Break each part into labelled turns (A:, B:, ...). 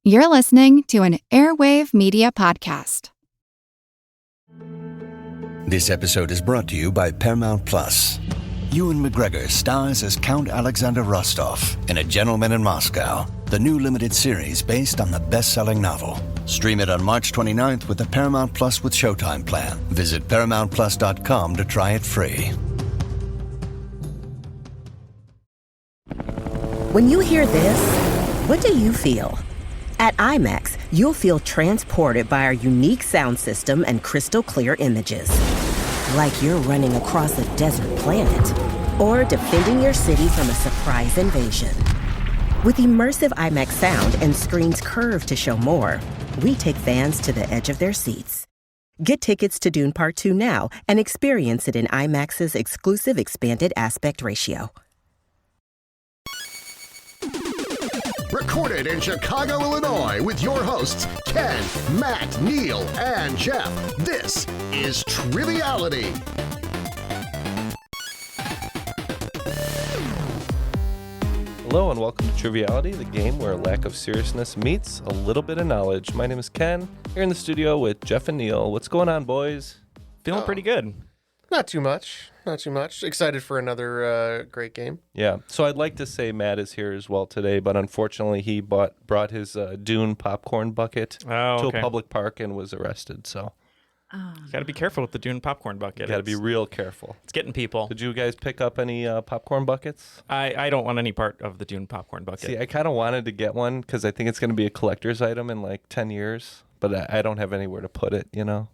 A: You're listening to an Airwave Media Podcast.
B: This episode is brought to you by Paramount Plus. Ewan McGregor stars as Count Alexander Rostov in A Gentleman in Moscow, the new limited series based on the best-selling novel. Stream it on March 29th with the Paramount Plus with Showtime plan. Visit ParamountPlus.com to try it free.
C: When you hear this, what do you feel? At IMAX, you'll feel transported by our unique sound system and crystal clear images. Like you're running across a desert planet or defending your city from a surprise invasion. With immersive IMAX sound and screens curved to show more, we take fans to the edge of their seats. Get tickets to Dune Part 2 now and experience it in IMAX's exclusive expanded aspect ratio.
D: Recorded in Chicago, Illinois, with your hosts, Ken, Matt, Neil, and Jeff. This is Triviality.
E: Hello and welcome to Triviality, the game where a lack of seriousness meets a little bit of knowledge. My name is Ken, here in the studio with Jeff and Neil. What's going on, boys?
F: Feeling pretty good.
G: Not too much. Excited for another great game.
E: Yeah, so I'd like to say Matt is here as well today, but unfortunately he brought his Dune popcorn bucket to a public park and was arrested, so.
F: You got to be careful with the Dune popcorn bucket.
E: Got to be real careful.
F: It's getting people.
E: Did you guys pick up any popcorn buckets?
F: I don't want any part of the Dune popcorn bucket.
E: See, I kind of wanted to get one because I think it's going to be a collector's item in like 10 years, but I don't have anywhere to put it, you know?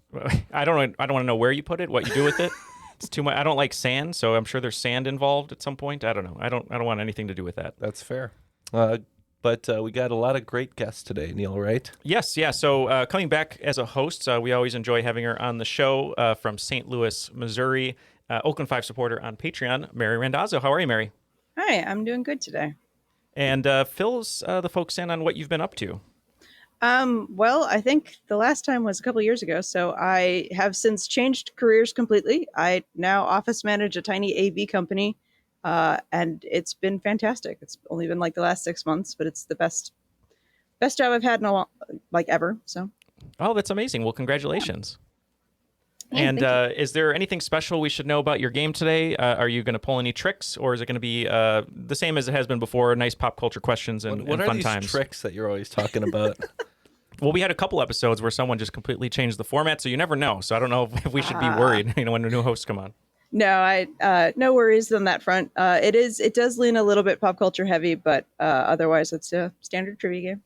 F: I don't want to know where you put it, what you do with it. It's too much. I don't like sand, so I'm sure there's sand involved at some point. I don't know. I don't want anything to do with that.
E: That's fair. But we got a lot of great guests today, Neil, right?
F: Yes, yeah. So coming back as a host, we always enjoy having her on the show from St. Louis, Missouri, Oakland 5 supporter on Patreon, Mary Randazzo. How are you, Mary?
H: Hi, I'm doing good today.
F: And fills the folks in on what you've been up to.
H: Well, I think the last time was a couple years ago, so I have since changed careers completely. I now office manage a tiny AV company, and it's been fantastic. It's only been like the last 6 months, but it's the best job I've had in a long, like ever. So. Oh,
F: that's amazing. Well, congratulations.
H: Yeah,
F: and is there anything special we should know about your game today? Are you going to pull any tricks, or is it going to be the same as it has been before? Nice pop culture questions and
E: what
F: fun times.
E: What are these tricks that you're always talking about?
F: Well, we had a couple episodes where someone just completely changed the format, so you never know. So I don't know if we should be worried, when the new hosts come on.
H: No, no worries on that front. It does lean a little bit pop culture heavy, but otherwise it's a standard trivia game.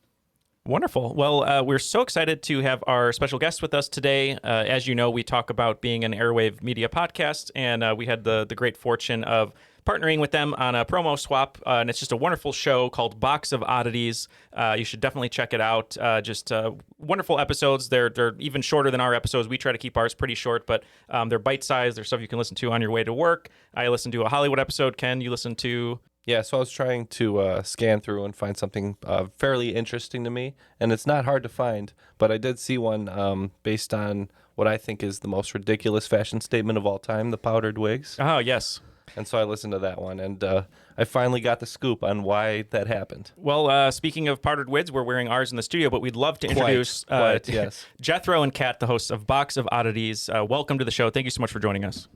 F: Wonderful. Well, we're so excited to have our special guest with us today. As you know, we talk about being an Airwave Media Podcast, and we had the great fortune of partnering with them on a promo swap, and it's just a wonderful show called Box of Oddities. You should definitely check it out. Just wonderful episodes. They're even shorter than our episodes. We try to keep ours pretty short, but they're bite-sized. They're stuff you can listen to on your way to work. I listened to a Hollywood episode. Ken, you listened to...
E: Yeah, so I was trying to scan through and find something fairly interesting to me, and it's not hard to find, but I did see one based on what I think is the most ridiculous fashion statement of all time, the powdered wigs.
F: Oh, yes.
E: And so I listened to that one, and I finally got the scoop on why that happened.
F: Well, speaking of powdered wigs, we're wearing ours in the studio, but we'd love to introduce
E: yes.
F: Jethro and Kat, the hosts of Box of Oddities. Welcome to the show. Thank you so much for joining us.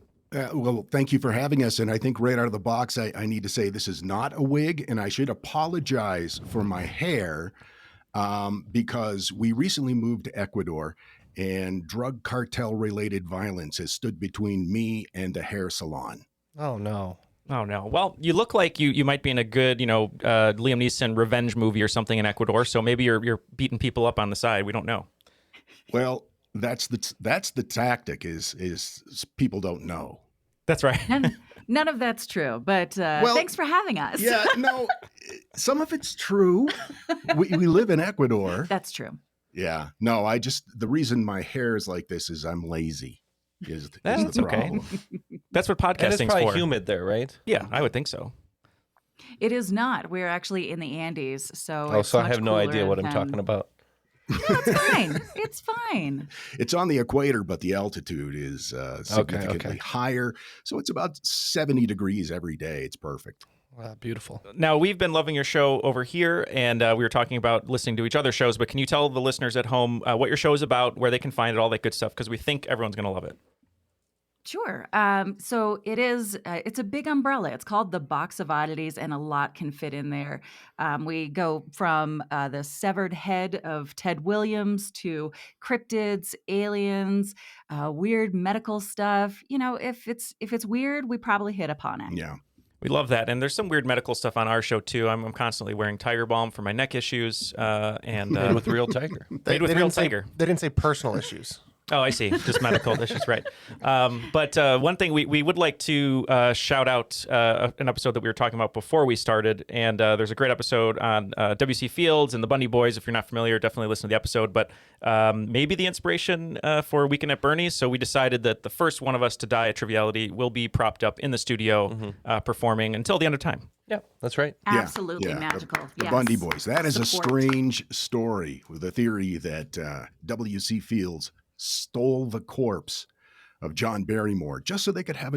D: Well, thank you for having us. And I think right out of the box, I need to say this is not a wig, and I should apologize for my hair because we recently moved to Ecuador, and drug cartel-related violence has stood between me and a hair salon.
E: Oh, no.
F: Oh, no. Well, you look like you might be in a good, Liam Neeson revenge movie or something in Ecuador, so maybe you're beating people up on the side. We don't know.
D: Well, that's the tactic is people don't know.
F: That's right.
I: None of that's true, but thanks for having us.
D: Yeah, no, some of it's true. We live in Ecuador.
I: That's true.
D: Yeah. No, the reason my hair is like this is I'm lazy. Is the problem.
F: Okay. That's what podcasting's for.
E: And it's probably humid there, right?
F: Yeah, I would think so.
I: It is not. We're actually in the Andes, so it's
E: I have no idea what I'm talking about.
I: No, it's fine. It's fine.
D: It's on the equator, but the altitude is significantly higher. So it's about 70 degrees every day. It's perfect.
E: Beautiful.
F: Now, we've been loving your show over here, and we were talking about listening to each other's shows, but can you tell the listeners at home what your show is about, where they can find it, all that good stuff, because we think everyone's going to love it.
I: Sure. So it is, it's a big umbrella. It's called the Box of Oddities, and a lot can fit in there. We go from the severed head of Ted Williams to cryptids, aliens, weird medical stuff. You know, if it's weird, we probably hit upon it.
D: Yeah.
F: We love that. And there's some weird medical stuff on our show, too. I'm constantly wearing tiger balm for my neck issues. And
E: Made with real tiger.
F: Made with real tiger.
G: They didn't say personal issues.
F: Oh, I see. Just medical issues, right. But one thing we would like to shout out an episode that we were talking about before we started. And there's a great episode on W.C. Fields and the Bundy Boys. If you're not familiar, definitely listen to the episode. But maybe the inspiration for Weekend at Bernie's. So we decided that the first one of us to die at Triviality will be propped up in the studio performing until the end of time.
E: Yeah, that's right.
I: Absolutely magical.
D: The Bundy Boys. That is a strange story with the theory that W.C. Fields stole the corpse of John Barrymore just so they could have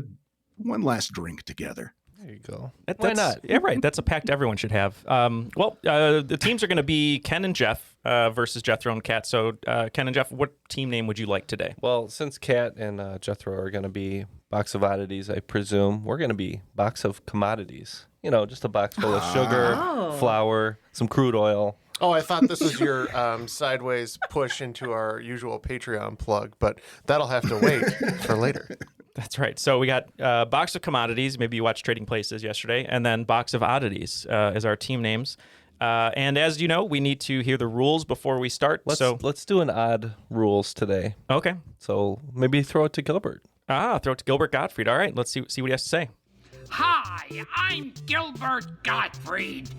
D: one last drink together.
E: There you go.
F: Why not? Yeah, right. That's a pact everyone should have. The teams are going to be Ken and Jeff versus Jethro and Kat. So, Ken and Jeff, what team name would you like today?
E: Well, since Kat and Jethro are going to be Box of Oddities, I presume we're going to be Box of Commodities. You know, just a box full of sugar, flour, some crude oil.
G: Oh, I thought this was your sideways push into our usual Patreon plug, but that'll have to wait for later.
F: That's right. So we got Box of Commodities. Maybe you watched Trading Places yesterday. And then Box of Oddities is our team names. And as you know, we need to hear the rules before we start.
E: Let's do an odd rules today.
F: Okay.
E: So maybe throw it to Gilbert.
F: Throw it to Gilbert Gottfried. All right. Let's see what he has to say.
J: Hi, I'm Gilbert Gottfried.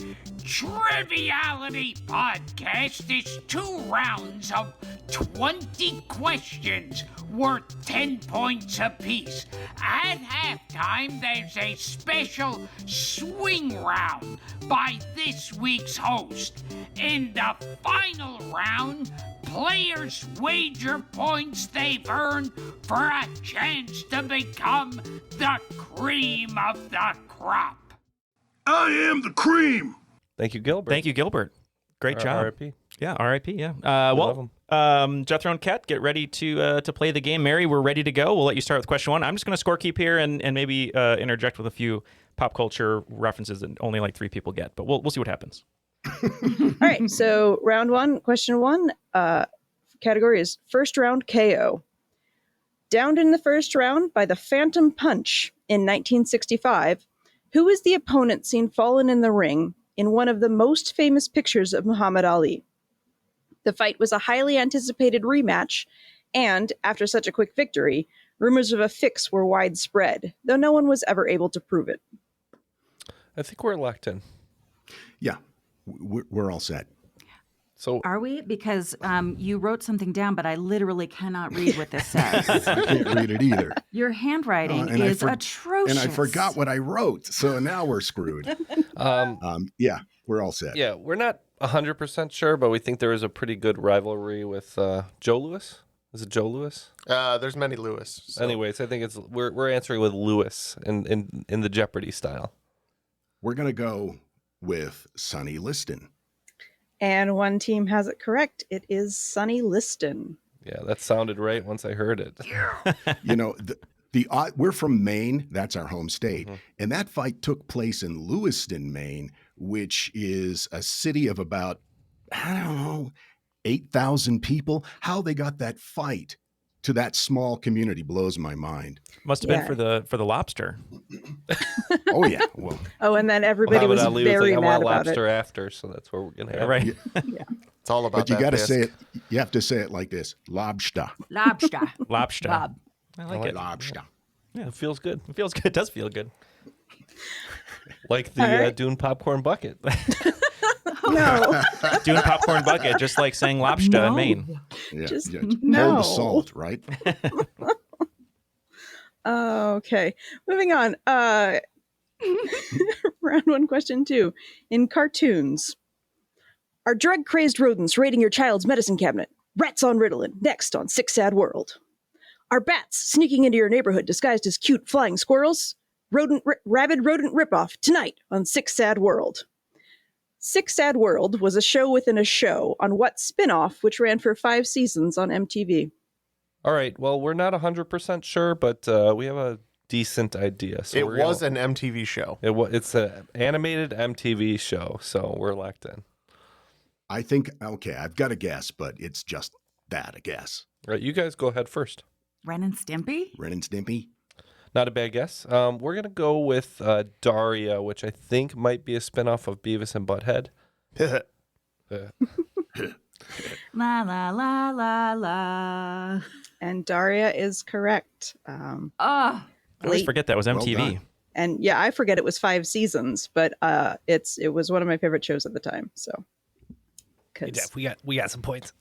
J: Triviality Podcast is 2 rounds of 20 questions worth 10 points apiece. At halftime, there's a special swing round by this week's host. In the final round, players wager points they've earned for a chance to become the cream of the crop.
K: I am the cream.
E: Thank you, Gilbert.
F: Thank you, Gilbert. Great job.
E: R.I.P.
F: Yeah, R.I.P. Yeah. Jethro and Kat, get ready to play the game. Mary, we're ready to go. We'll let you start with question 1. I'm just going to scorekeep here and maybe interject with a few pop culture references that only like 3 people get. But we'll see what happens.
H: All right. So round 1, question 1. Category is first round KO. Downed in the first round by the Phantom Punch in 1965, who is the opponent seen fallen in the ring in one of the most famous pictures of Muhammad Ali? The fight was a highly anticipated rematch, and after such a quick victory, rumors of a fix were widespread, though no one was ever able to prove it.
E: I think we're locked in.
D: Yeah, we're all set.
E: So
I: are we? Because you wrote something down, but I literally cannot read what this says.
D: I can't read it either.
I: Your handwriting is atrocious.
D: And I forgot what I wrote, so now we're screwed. Yeah, we're all set.
E: Yeah, we're not 100% sure, but we think there is a pretty good rivalry with Joe Louis. Is it Joe Louis?
G: There's many Louis. So.
E: Anyways, I think we're answering with Louis in the Jeopardy style.
D: We're gonna go with Sonny Liston.
H: And one team has it correct. It is Sonny Liston.
E: Yeah, that sounded right once I heard it.
D: You know, we're from Maine. That's our home state. Mm-hmm. And that fight took place in Lewiston, Maine, which is a city of about, 8,000 people. How they got that fight to that small community blows my mind.
F: Must have been for the lobster.
D: Oh yeah. Well.
H: Oh, and then everybody was very mad about
E: lobster
H: it.
E: After, so that's where we're gonna have
F: right.
H: Yeah.
G: It's all about.
D: But you got to say it. You have to say it like this: lobster.
I: Lobster.
F: Lobster.
I: Bob.
F: I like it.
D: Lobster.
F: Yeah, it feels good. It feels good. It does feel good.
E: Like the Dune popcorn bucket.
H: No.
F: Dune popcorn bucket, just like saying lobster in Maine.
D: Yeah.
H: No.
D: Hold the salt, right?
H: Okay. Moving on. Round 1, question 2. In cartoons, are drug-crazed rodents raiding your child's medicine cabinet? Rats on Ritalin, next on Sick Sad World. Are bats sneaking into your neighborhood disguised as cute flying squirrels? rabid rodent ripoff tonight on Six Sad World. Six Sad World was a show within a show on what spin-off, which ran for 5 seasons on MTV.
E: All right. Well, we're not 100% sure, but we have a decent idea. So
G: it was an MTV show.
E: It's an animated MTV show, so we're locked in.
D: I think, okay, I've got a guess, but it's just that, a guess.
E: All right, you guys go ahead first.
I: Ren and Stimpy?
D: Ren and Stimpy?
E: Not a bad guess. We're going to go with Daria, which I think might be a spinoff of Beavis and Butthead.
I: La, la, la, la, la.
H: And Daria is correct.
F: I always forget that was MTV.
D: Well done.
H: And yeah, I forget it was 5 seasons, but it was one of my favorite shows at the time. So,
E: Hey, Jeff, we got some points.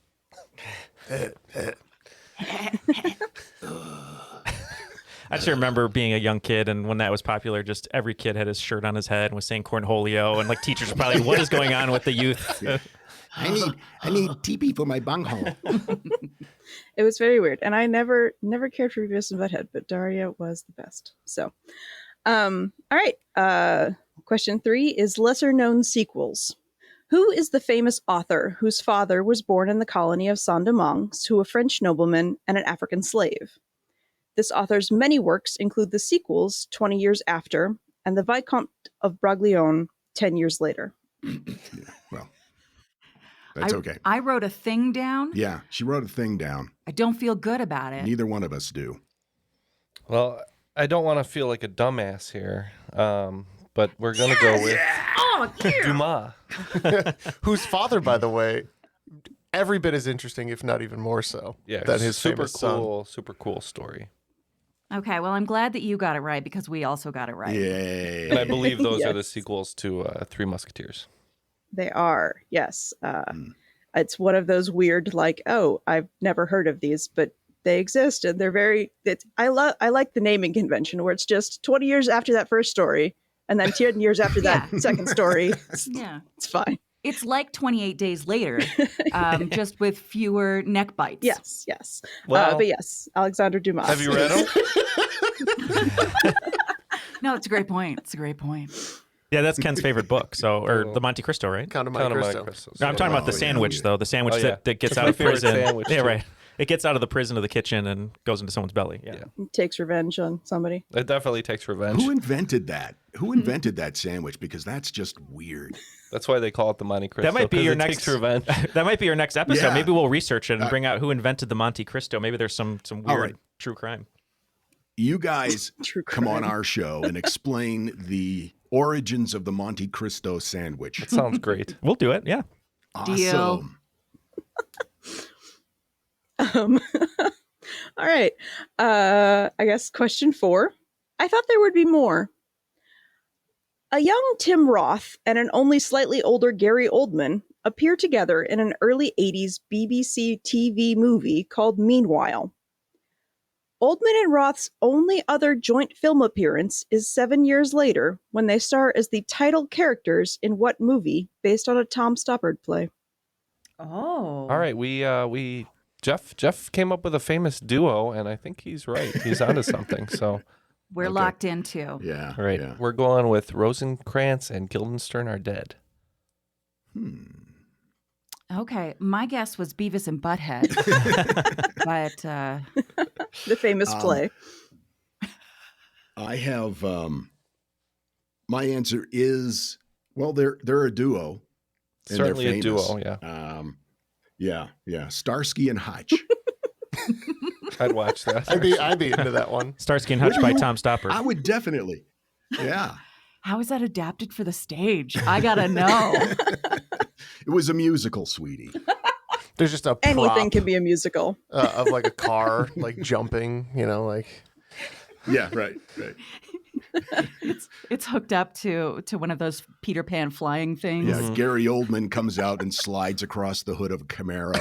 F: I just remember being a young kid, and when that was popular, just every kid had his shirt on his head and was saying cornholio, and like teachers were probably, what is going on with the youth?
D: I need TP for my bunghole.
H: it was very weird, and I never cared for Beavis and Butthead, but Daria was the best. So, all right. Question 3 is lesser known sequels. Who is the famous author whose father was born in the colony of Saint-Domingue to a French nobleman and an African slave? This author's many works include the sequels 20 years after and the Vicomte of Braglione 10 years later.
D: Yeah, well, that's okay.
I: I wrote a thing down.
D: Yeah, she wrote a thing down.
I: I don't feel good about it.
D: Neither one of us do.
E: Well, I don't want to feel like a dumbass here, but we're going to go with Dumas.
G: Whose father, by the way, every bit as interesting, if not even more so, than his
E: super
G: famous
E: cool,
G: son.
E: super cool story.
I: Okay, well, I'm glad that you got it right because we also got it right.
D: Yay.
E: And I believe those are the
H: Yes.
E: sequels to Three Musketeers.
H: They are, yes. It's one of those weird, like, oh, I've never heard of these, but they exist, and they're very. I like the naming convention where it's just 20 years after that first story, and then 10 years after that second story. It's fine.
I: It's like 28 Days Later, just with fewer neck bites.
H: Yes.
E: Well,
H: but yes, Alexander Dumas.
E: Have you read them?
I: No, it's a great point.
F: Yeah, that's Ken's favorite book. Or the Monte Cristo, right?
G: Count of Monte Cristo.
F: No, I'm talking about the sandwich, though. The sandwich that gets
E: That's
F: out
E: my
F: of
E: favorite
F: prison.
E: sandwich,
F: Yeah,
E: too.
F: right. It gets out of the prison to the kitchen and goes into someone's belly. Yeah.
H: Takes revenge on somebody.
E: It definitely takes revenge.
D: Who invented that? Who invented that sandwich? Because that's just weird.
E: That's why they call it the Monte Cristo.
F: That might be
E: 'cause
F: your
E: it
F: next
E: takes revenge.
F: That might be your next episode.
D: Yeah.
F: Maybe we'll research it and bring out who invented the Monte Cristo. Maybe there's some
D: All
F: weird
D: right.
F: true crime.
D: You guys
H: True
D: come on
H: crime.
D: our show and explain the origins of the Monte Cristo sandwich.
E: Sounds great.
F: We'll do it. Yeah.
I: Deal.
D: Awesome.
H: All right. I guess question 4. I thought there would be more. A young Tim Roth and an only slightly older Gary Oldman appear together in an early 80s BBC TV movie called Meanwhile. Oldman and Roth's only other joint film appearance is 7 years later when they star as the title characters in what movie based on a Tom Stoppard play?
I: Oh.
E: All right, we Jeff came up with a famous duo, and I think he's right. He's onto something. So,
I: We're
D: Okay.
I: locked into.
D: Yeah.
E: all right,
D: Yeah.
E: we're going with Rosencrantz and Guildenstern are dead.
I: Okay, my guess was Beavis and Butthead, but
H: The famous play.
D: I have my answer is they're a duo. and they're
E: Certainly a duo,
D: famous. Yeah. Starsky and Hutch.
E: I'd watch that.
G: I'd be into that one.
F: Starsky and Hutch by Tom Stoppard.
D: I would definitely. Yeah.
I: how is that adapted for the stage? I gotta know.
D: It was a musical, sweetie.
G: There's just a prop
H: Anything can be a musical.
G: of like a car like jumping, like
D: Yeah, right.
I: It's hooked up to one of those Peter Pan flying things.
D: Yeah, Gary Oldman comes out and slides across the hood of a Camaro.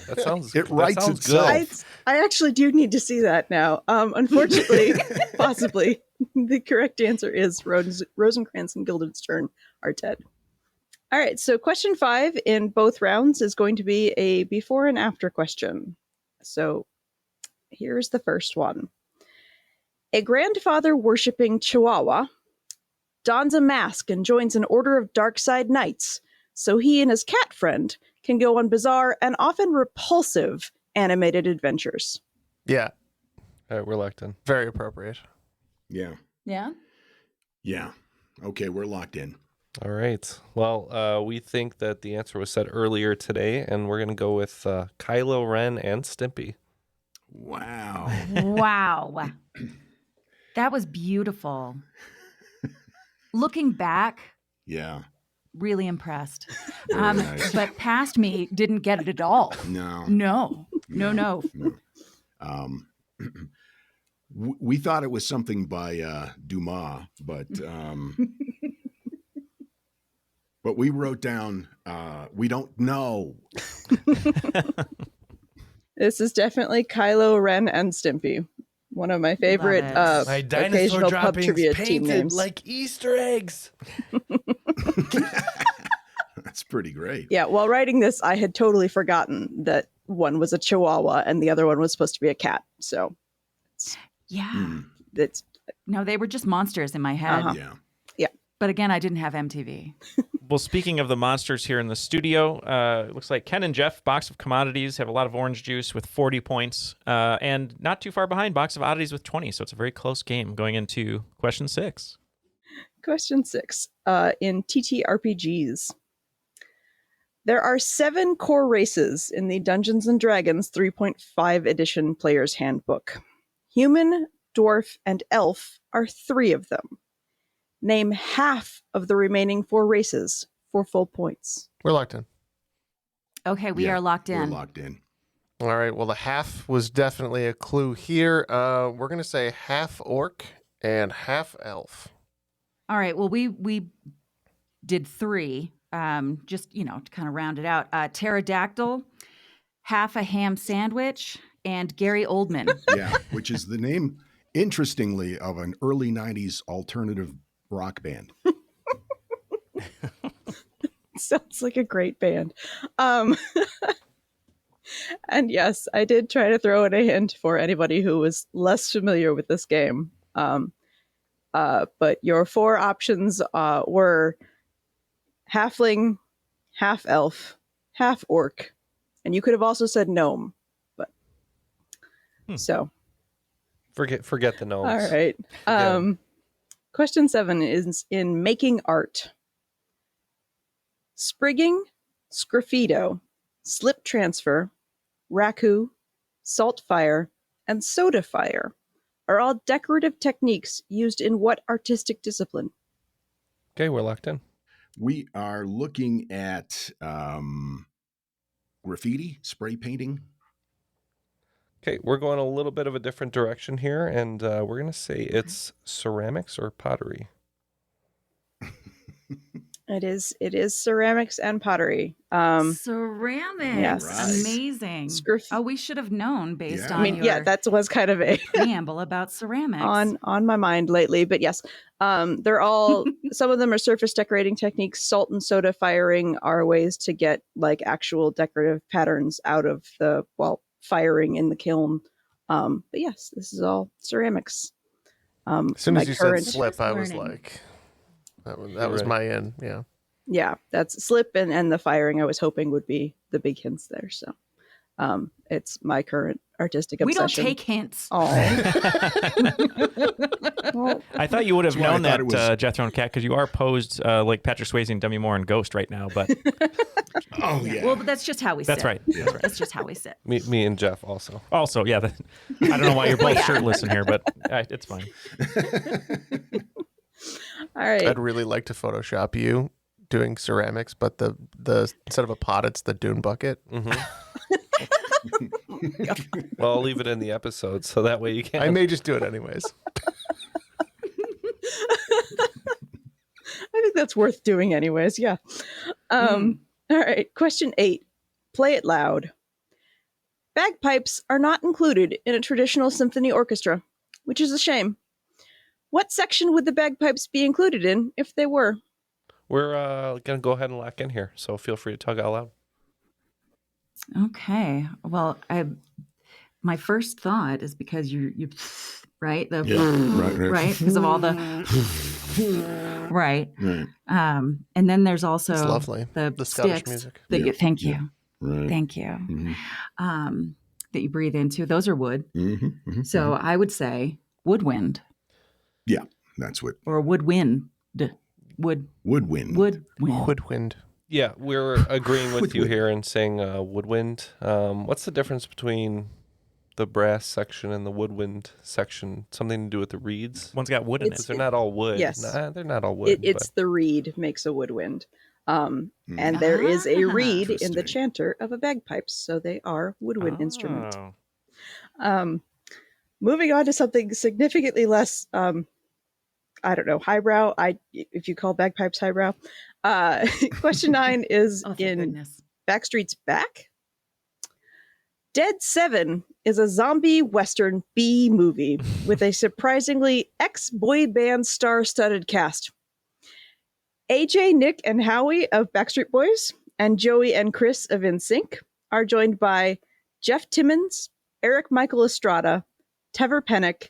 E: That sounds.
D: It
E: that
D: writes
E: sounds
D: itself.
H: I actually do need to see that now. Unfortunately, possibly, the correct answer is Rosencrantz and Guildenstern are dead. All right, so question 5 in both rounds is going to be a before and after question. So here's the first one. A grandfather worshipping Chihuahua dons a mask and joins an order of dark side knights so he and his cat friend can go on bizarre and often repulsive animated adventures.
G: Yeah.
E: All right, we're locked in.
G: Very appropriate.
D: Yeah.
I: Yeah.
D: Yeah. Okay, we're locked in.
E: All right. Well, we think that the answer was said earlier today, and we're going to go with Kylo Ren and Stimpy.
D: Wow.
I: Wow. That was beautiful. Looking back,
D: Yeah.
I: really impressed.
D: Very nice.
I: But past me didn't get it at all.
D: No.
I: No.
D: We thought it was something by Dumas, but but we wrote down we don't know.
H: This is definitely Kylo Ren and Stimpy. One of my favorite
E: My dinosaur
H: occasional pub trivia
E: droppings
H: team
E: painted
H: names.
E: like Easter eggs.
D: That's pretty great.
H: Yeah, while writing this, I had totally forgotten that one was a Chihuahua and the other one was supposed to be a cat. So,
I: Yeah.
H: it's
I: No, they were just monsters in my head.
D: Yeah.
I: But again, I didn't have MTV.
F: Well, speaking of the monsters here in the studio, it looks like Ken and Jeff, Box of Commodities, have a lot of orange juice with 40 points. And not too far behind, Box of Oddities with 20. So it's a very close game going into question 6.
H: Question 6. In TTRPGs, there are 7 core races in the Dungeons & Dragons 3.5 edition player's handbook. Human, dwarf, and elf are 3 of them. Name half of the remaining 4 races for full points.
G: We're locked in.
I: Okay, we are locked in.
D: We're locked in.
G: All right. Well, the half was definitely a clue here. We're going to say half orc and half elf.
I: All right. Well, we did 3, just, to kind of round it out. Pterodactyl, half a ham sandwich, and Gary Oldman.
D: Yeah, which is the name, interestingly, of an early 90s alternative rock band.
H: Sounds like a great band. And yes, I did try to throw in a hint for anybody who was less familiar with this game. But your 4 options were halfling, half elf, half orc, and you could have also said gnome. But so
E: Forget the gnomes.
H: all right. Question 7 is in making art. Sprigging, sgraffito, slip transfer, raku, salt fire, and soda fire are all decorative techniques used in what artistic discipline?
E: Okay, we're locked in.
D: We are looking at graffiti, spray painting.
E: Okay, we're going a little bit of a different direction here, and we're going to say it's ceramics or pottery.
H: It is ceramics and pottery.
I: Ceramics.
H: Yes.
D: Right.
I: Amazing.
H: Scruff-
I: We should have known based
D: Yeah.
I: on
H: I mean,
I: your
H: yeah, that was kind of a
I: preamble about ceramics.
H: on my mind lately, but yes, they're all, some of them are surface decorating techniques. Salt and soda firing are ways to get like actual decorative patterns out of the, firing in the kiln. But yes, this is all ceramics.
G: As soon as you said
H: current-
G: slip, I was
I: Learning.
G: like, that was
E: Right.
G: my in. Yeah.
H: Yeah, that's slip and the firing I was hoping would be the big hints there. So it's my current artistic
I: we don't
H: obsession.
I: take hints.
H: Oh. Well,
F: I thought you would have
D: That's why I
F: known
D: thought
F: that,
D: it was-
F: Jethro and Kat, because you are posed like Patrick Swayze and Demi Moore in Ghost right now. But
D: Oh, yeah.
I: Well, but that's just how we sit.
F: that's right.
I: That's just how we sit.
E: Me and Jeff also.
F: Also, yeah, I don't know why you're both shirtless in here, but it's fine.
H: all right.
G: I'd really like to Photoshop you doing ceramics, but the instead of a pot, it's the Dune bucket.
E: Well, I'll leave it in the episode, so that way you can.
G: I may just do it anyways.
H: I think that's worth doing anyways. Yeah. All right. Question 8. Play it loud. Bagpipes are not included in a traditional symphony orchestra, which is a shame. What section would the bagpipes be included in if they were?
E: We're going to go ahead and lock in here, so feel free to tug out loud.
I: Okay. Well, my first thought is because you right? The
D: right.
I: right, because of all the right. And then there's also
G: It's lovely.
I: the
G: Scottish
I: sticks
G: music.
I: that you thank you.
D: Right.
I: Thank you.
D: Mm-hmm.
I: That you breathe into. Those are wood.
D: Mm-hmm.
I: So I would say woodwind.
D: Yeah, that's what.
I: Or woodwind. Woodwind.
G: Woodwind.
E: Yeah, we're agreeing with you here and saying woodwind. What's the difference between the brass section and the woodwind section? Something to do with the reeds?
F: One's got wood in it.
E: They're not all wood.
H: Yes.
E: Nah, they're not all wood.
H: It's the reed makes a woodwind. And there is a reed in the chanter of a bagpipes, so they are woodwind instruments. Moving on to something significantly less, highbrow. If you call bagpipes highbrow. Question 9 is in Backstreet's Back. Dead 7 is a zombie Western B movie with a surprisingly ex-boy band star-studded cast. AJ, Nick, and Howie of Backstreet Boys and Joey and Chris of NSYNC are joined by Jeff Timmons, Eric Michael Estrada, Tever Pennick,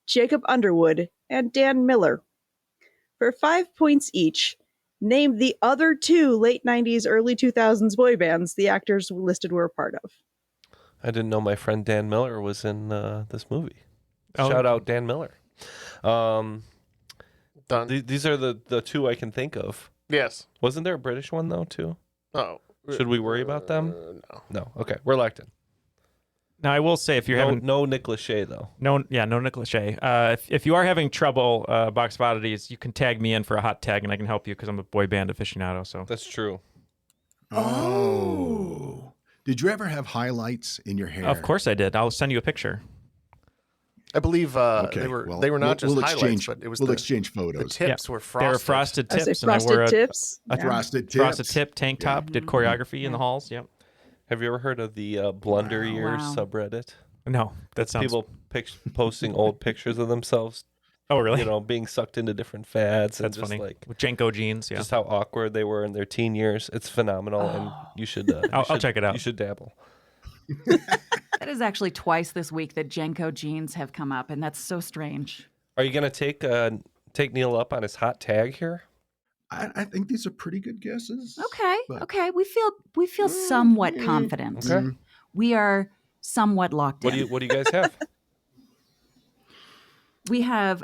H: Jacob Underwood, and Dan Miller. For 5 points each, name the other 2 late 90s, early 2000s boy bands the actors listed were a part of.
E: I didn't know my friend Dan Miller was in this movie.
F: Oh.
E: Shout out Dan Miller. These are the 2 I can think of.
G: Yes.
E: Wasn't there a British one, though, too?
G: Oh.
E: Should we worry about them? No. Okay, we're locked in.
F: Now, I will say, if you're having...
E: No Nick Lachey, though.
F: No Nick Lachey. If you are having trouble, Box of Oddities, you can tag me in for a hot tag, and I can help you because I'm a boy band aficionado. So
E: that's true.
D: Oh. Did you ever have highlights in your hair?
F: Of course I did. I'll send you a picture.
G: I believe they were not just highlights, but it was
D: we'll exchange photos.
G: The tips were frosted.
F: They were frosted tips.
H: Frosted tips.
D: Frosted
F: tip tank top. Did choreography in the halls. Yep.
E: Have you ever heard of the Blunder Years subreddit?
F: No, that sounds...
E: People posting old pictures of themselves.
F: Oh, really?
E: You know, being sucked into different fads.
F: That's
E: and just
F: funny.
E: Like,
F: with Jenko jeans, yeah.
E: Just how awkward they were in their teen years. It's phenomenal, and you should...
F: I'll check it out.
E: You should dabble.
I: That is actually twice this week that Jenko jeans have come up, and that's so strange.
E: Are you going to take Neil up on his hot tag here?
D: I think these are pretty good guesses.
I: Okay. We feel somewhat confident.
E: Okay.
I: We are somewhat locked in.
E: What do you guys have?
I: We have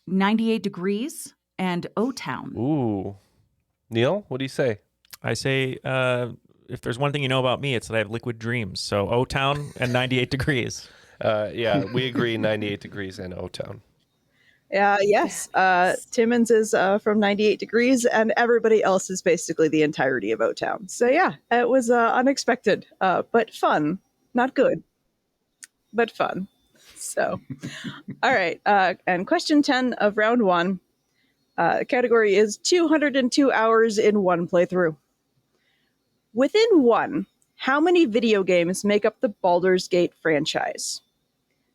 I: 98 Degrees and O-Town.
E: Ooh. Neil, what do you say?
F: I say, if there's one thing you know about me, it's that I have liquid dreams. So O-Town and 98 Degrees.
E: Yeah, we agree 98 Degrees and O-Town.
H: Yes. Timmons is from 98 Degrees, and everybody else is basically the entirety of O-Town. So yeah, it was unexpected, but fun. Not good, but fun. So, all right. And question 10 of round 1. Category is 202 hours in one playthrough. Within 1, how many video games make up the Baldur's Gate franchise?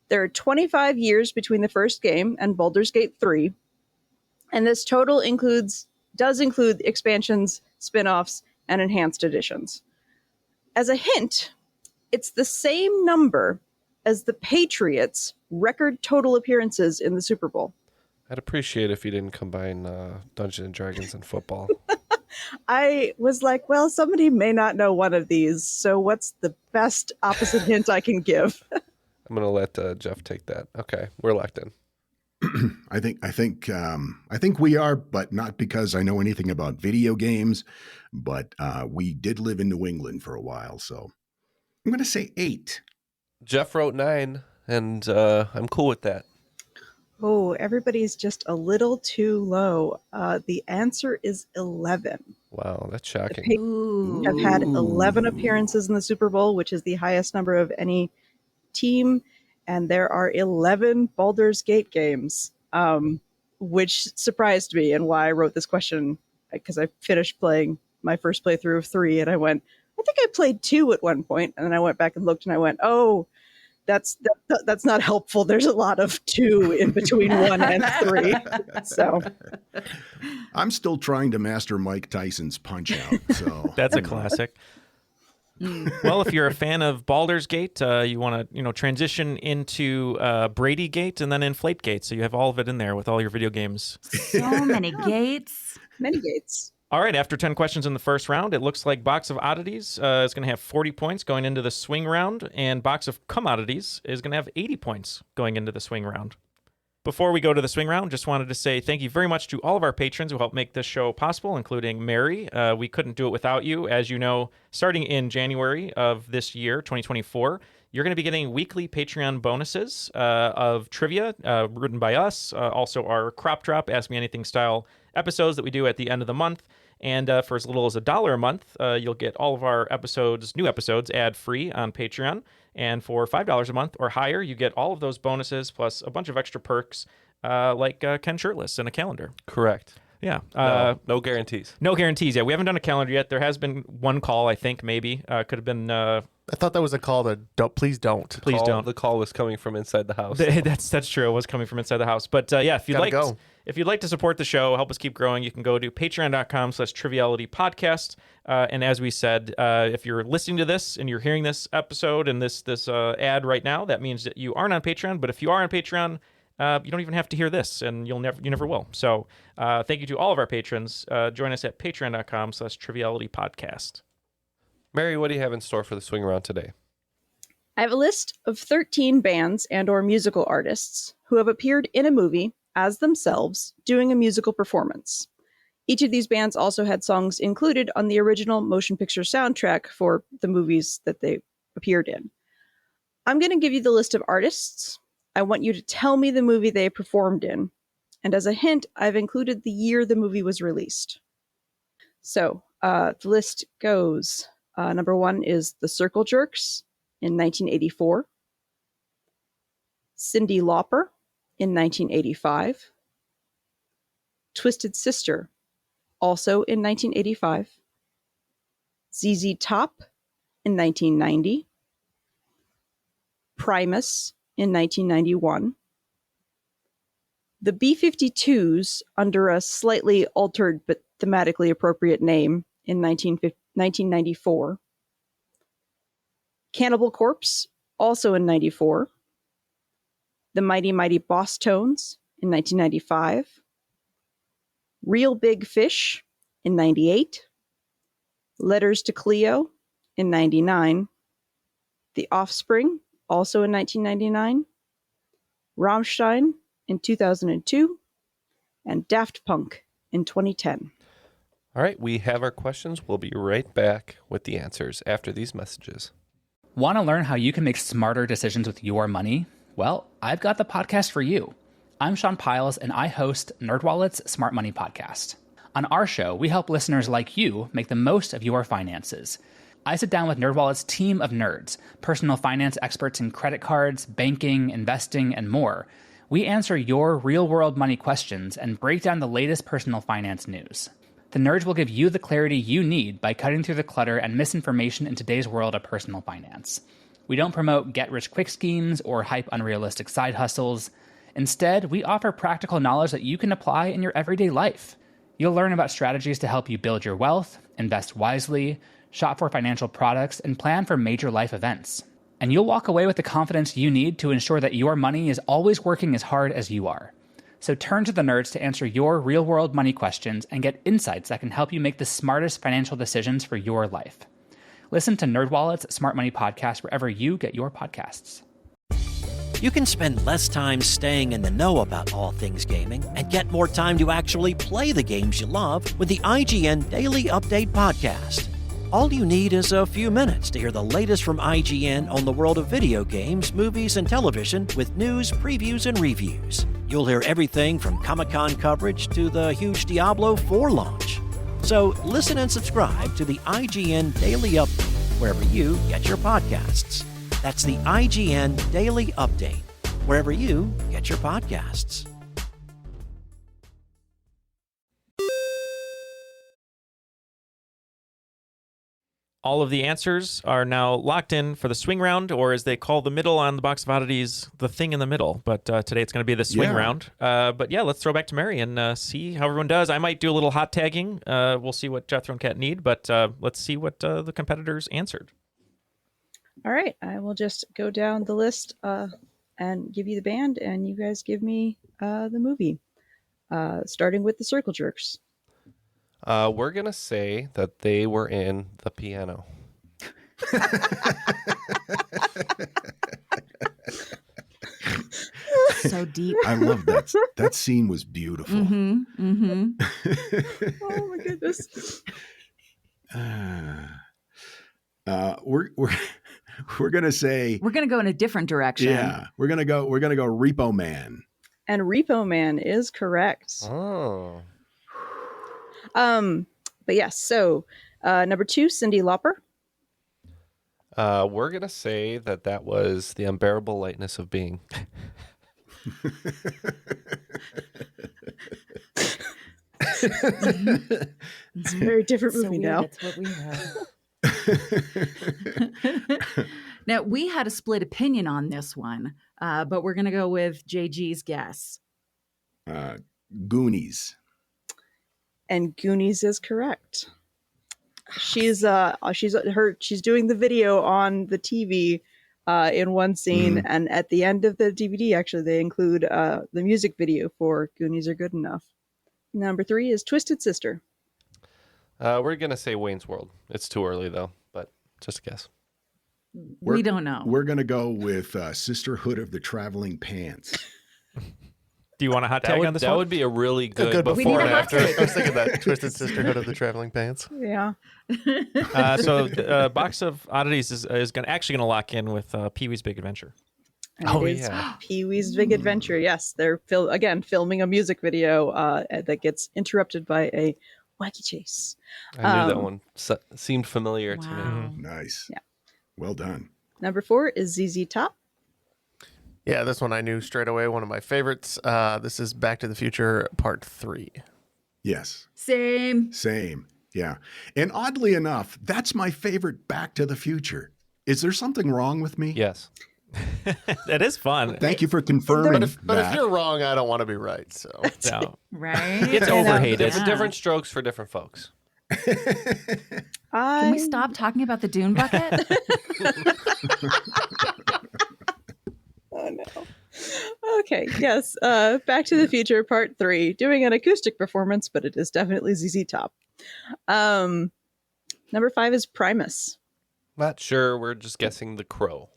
H: There are 25 years between the first game and Baldur's Gate 3, and this total does include expansions, spin-offs, and enhanced editions. As a hint, it's the same number as the Patriots' record total appearances in the Super Bowl.
E: I'd appreciate if you didn't combine Dungeons and Dragons and football.
H: I was like, well, somebody may not know one of these, so what's the best opposite hint I can give?
E: I'm gonna let Jeff take that. Okay, we're locked in.
D: I think we are, but not because I know anything about video games. But we did live in New England for a while, so I'm gonna say 8.
E: Jeff wrote 9, and I'm cool with that.
H: Oh, everybody's just a little too low. The answer is 11.
E: Wow, that's shocking.
H: The Patriots have had 11 appearances in the Super Bowl, which is the highest number of any team, and there are 11 Baldur's Gate games, which surprised me and why I wrote this question, because I finished playing my first playthrough of 3 and I went, I think I played 2 at one point, and then I went back and looked and I went, oh, that's not helpful. There's a lot of 2 in between 1 and 3. So
D: I'm still trying to master Mike Tyson's Punch Out. So
F: that's a classic. Well, if you're a fan of Baldur's Gate, you want to transition into Brady Gate and then Inflate Gate, so you have all of it in there with all your video games.
I: So many gates.
H: Many gates.
F: All right, after 10 questions in the first round, it looks like Box of Oddities is going to have 40 points going into the swing round, and Box of Commodities is going to have 80 points going into the swing round. Before we go to the swing round, just wanted to say thank you very much to all of our patrons who helped make this show possible, including Mary. We couldn't do it without you. As you know, starting in January of this year, 2024, you're going to be getting weekly Patreon bonuses of trivia written by us, also our Crop Drop, Ask Me Anything style episodes that we do at the end of the month. And for as little as $1 a month, you'll get all of our new episodes, ad-free on Patreon. And for $5 a month or higher, you get all of those bonuses plus a bunch of extra perks like Ken Shirtless and a calendar.
E: Correct.
F: Yeah.
E: No guarantees.
F: No guarantees. Yeah, we haven't done a calendar yet. There has been one call, I think, maybe. Could have been...
G: I thought that was a call to please don't.
F: Please don't.
E: The call was coming from inside the house.
F: That's true. It was coming from inside the house. But yeah, if you'd like to support the show, help us keep growing, you can go to patreon.com/trivialitypodcast. And as we said, if you're listening to this and you're hearing this episode and this ad right now, that means that you aren't on Patreon. But if you are on Patreon, you don't even have to hear this, and you never will. So thank you to all of our patrons. Join us at patreon.com/trivialitypodcast.
E: Mary, what do you have in store for the swing round today?
H: I have a list of 13 bands and or musical artists who have appeared in a movie as themselves doing a musical performance. Each of these bands also had songs included on the original motion picture soundtrack for the movies that they appeared in. I'm going to give you the list of artists. I want you to tell me the movie they performed in. And as a hint, I've included the year the movie was released. So the list goes... number 1 is The Circle Jerks in 1984. Cyndi Lauper in 1985. Twisted Sister, also in 1985. ZZ Top in 1990. Primus in 1991. The B-52s, under a slightly altered but thematically appropriate name, in 1994. Cannibal Corpse, also in 94. The Mighty Mighty Boss Tones in 1995. Real Big Fish in 98. Letters to Cleo in 99. The Offspring, also in 1999. Rammstein in 2002. And Daft Punk in 2010.
E: All right, we have our questions. We'll be right back with the answers after these messages.
L: Want to learn how you can make smarter decisions with your money? Well, I've got the podcast for you. I'm Sean Piles, and I host NerdWallet's Smart Money Podcast. On our show, we help listeners like you make the most of your finances. I sit down with NerdWallet's team of nerds, personal finance experts in credit cards, banking, investing, and more. We answer your real-world money questions and break down the latest personal finance news. The nerds will give you the clarity you need by cutting through the clutter and misinformation in today's world of personal finance. We don't promote get-rich-quick schemes or hype unrealistic side hustles. Instead, we offer practical knowledge that you can apply in your everyday life. You'll learn about strategies to help you build your wealth, invest wisely, shop for financial products, and plan for major life events. And you'll walk away with the confidence you need to ensure that your money is always working as hard as you are. So turn to the nerds to answer your real-world money questions and get insights that can help you make the smartest financial decisions for your life. Listen to NerdWallet's Smart Money Podcast wherever you get your podcasts.
M: You can spend less time staying in the know about all things gaming and get more time to actually play the games you love with the IGN Daily Update Podcast. All you need is a few minutes to hear the latest from IGN on the world of video games, movies, and television with news, previews, and reviews. You'll hear everything from Comic-Con coverage to the huge Diablo 4 launch. So listen and subscribe to the IGN Daily Update wherever you get your podcasts. That's the IGN Daily Update wherever you get your podcasts.
F: All of the answers are now locked in for the swing round, or as they call the middle on the Box of Oddities, the thing in the middle. But today it's going to be the swing round. But yeah, let's throw back to Mary and see how everyone does. I might do a little hot tagging. We'll see what Jethro and Kat need, but let's see what the competitors answered.
H: All right, I will just go down the list and give you the band, and you guys give me the movie. Starting with the Circle Jerks.
E: We're going to say that they were in The Piano.
I: So deep.
D: I love that. That scene was beautiful.
H: Oh my goodness.
D: We're gonna say
I: we're gonna go in a different direction.
D: Yeah, we're gonna go Repo Man.
H: And Repo Man is correct.
E: Oh.
H: But yes, so number 2, Cyndi Lauper.
E: We're gonna say that was The Unbearable Lightness of Being.
H: It's a very different movie now.
I: That's what we have. Now, we had a split opinion on this one, but we're going to go with JG's guess.
D: Goonies.
H: And Goonies is correct. She's doing the video on the TV in one scene, and at the end of the DVD, actually, they include the music video for Goonies Are Good Enough. Number 3 is Twisted Sister.
E: We're gonna say Wayne's World. It's too early though, but just a guess.
I: We don't know.
D: We're gonna go with Sisterhood of the Traveling Pants.
F: Do you want a hot tag on this one?
E: That would be a really good
G: before and after. I was thinking that Twisted Sisterhood of the Traveling Pants.
H: Yeah.
F: So Box of Oddities is actually going to lock in with Pee-wee's Big Adventure.
H: And it is Pee-wee's Big Adventure. Yes, they're filming a music video that gets interrupted by a wacky chase.
E: I knew that one seemed familiar to me.
D: Nice.
H: Yeah.
D: Well done.
H: Number 4 is ZZ Top.
G: Yeah, this one I knew straight away. One of my favorites. This is Back to the Future Part 3.
D: Yes.
I: Same.
D: Yeah. And oddly enough, that's my favorite Back to the Future. Is there something wrong with me?
E: Yes.
F: It is fun.
D: Thank you for confirming
G: but if you're wrong, I don't want to be right. So
F: no.
I: Right?
F: It's overhated.
E: It's different strokes for different folks.
I: Can we stop talking about the Dune bucket?
H: Oh no. Okay, yes. Back to the Future Part 3. Doing an acoustic performance, but it is definitely ZZ Top. Number 5 is Primus.
E: Not sure. We're just guessing The Crow.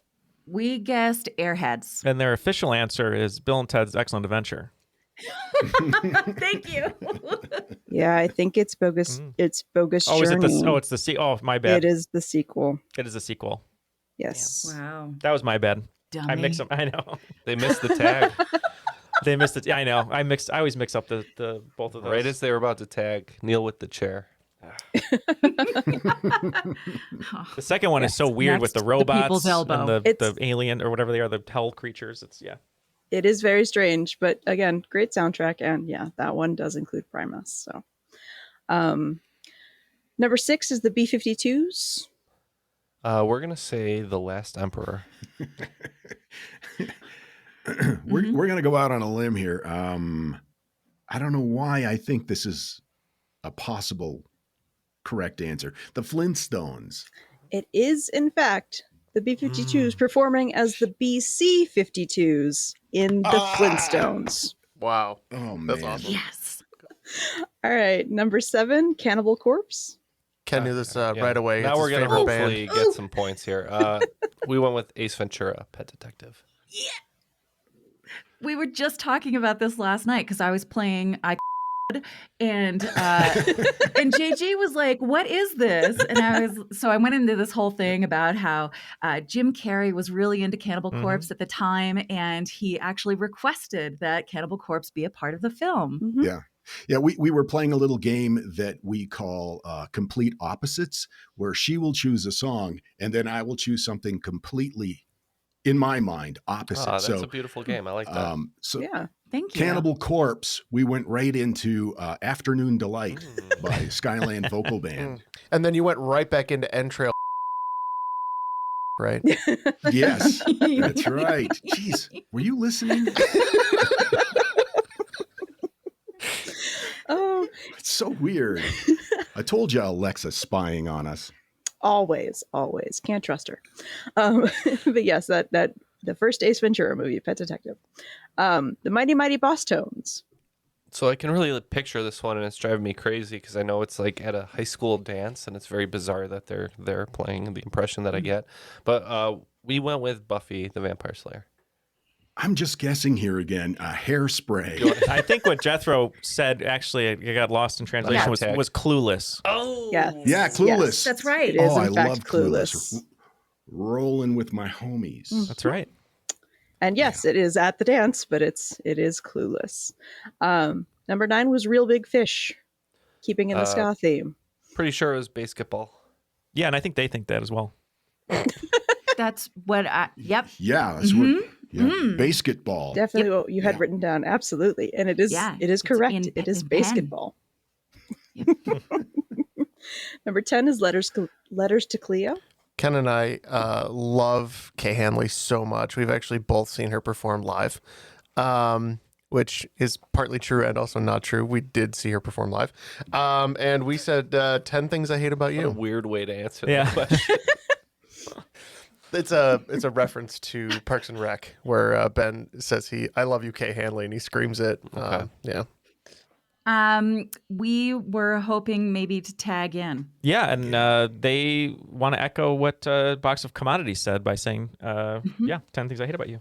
I: We guessed Airheads.
F: And their official answer is Bill and Ted's Excellent Adventure.
I: Thank you.
H: Yeah, I think it's Bogus. It's Bogus
F: Oh,
H: Journey.
F: is it it's the sequel? Oh, my bad.
H: It is the sequel.
F: It is a sequel.
H: Yes.
I: Wow.
F: That was my bad.
I: Dummy.
F: I mix them. I know.
E: They missed the tag.
F: They missed it. I know. I always mix up the both of those.
E: Right as they were about to tag Neil with the chair.
F: The second one is so weird with the robots and the alien or whatever they are, the hell creatures.
H: It is very strange, but again, great soundtrack, and yeah, that one does include Primus. So, number 6 is the B-52s.
E: We're gonna say The Last Emperor.
D: We're gonna go out on a limb here. I don't know why I think this is a possible correct answer. The Flintstones.
H: It is, in fact, the B-52s performing as the BC-52s in the Flintstones.
G: Wow.
D: Oh, man.
G: That's awesome.
I: Yes.
H: All right, number 7, Cannibal Corpse.
G: Ken knew this right away.
E: Now
G: It's
E: we're
G: his
E: gonna
G: favorite
E: hopefully
G: band.
E: get some points here. We went with Ace Ventura, Pet Detective.
I: We were just talking about this last night because I was playing and JG was like, "What is this?" And I went into this whole thing about how Jim Carrey was really into Cannibal Corpse at the time, and he actually requested that Cannibal Corpse be a part of the film.
H: Mm-hmm.
D: Yeah, we were playing a little game that we call Complete Opposites, where she will choose a song and then I will choose something completely, in my mind, opposite.
E: That's a beautiful game. I like that.
H: Yeah.
I: Thank you.
D: Cannibal Corpse, we went right into Afternoon Delight by Skyland Vocal Band.
G: And then you went right back into Entrail, right?
D: Yes, that's right. Jeez, were you listening?
H: Oh,
D: it's so weird. I told you Alexa's spying on us.
H: Always. Can't trust her. But yes, that the first Ace Ventura movie, Pet Detective. The Mighty Mighty Boss Tones.
E: So I can really picture this one, and it's driving me crazy because I know it's like at a high school dance, and it's very bizarre that they're playing, the impression that I get. But we went with Buffy the Vampire Slayer.
D: I'm just guessing here again. Hairspray.
F: I think what Jethro said, actually, it got lost in translation, was Clueless.
E: Oh,
H: yes.
D: Yeah, Clueless.
H: Yes,
I: That's right.
H: It is,
D: I
H: in fact,
D: love Clueless. Rolling with my homies.
F: That's right.
H: And yes, it is at the dance, but it is Clueless. Number 9 was Real Big Fish, keeping in the ska theme.
E: Pretty sure it was basketball.
F: Yeah, and I think they think that as well.
I: That's what yep.
D: Yeah, that's what. Yeah, basketball.
H: Definitely what you had written down. Absolutely, and it is correct. It is basketball. Number 10 is Letters to Cleo.
G: Ken and I love Kay Hanley so much. We've actually both seen her perform live, which is partly true and also not true. We did see her perform live. And we said 10 things I hate about you.
E: What a weird way to answer that question.
G: It's a reference to Parks and Rec where Ben says I love you, Kay Hanley, and he screams it.
E: Okay.
G: Yeah.
I: We were hoping maybe to tag in.
F: Yeah, and they want to echo what Box of Commodities said by saying, 10 things I hate about you.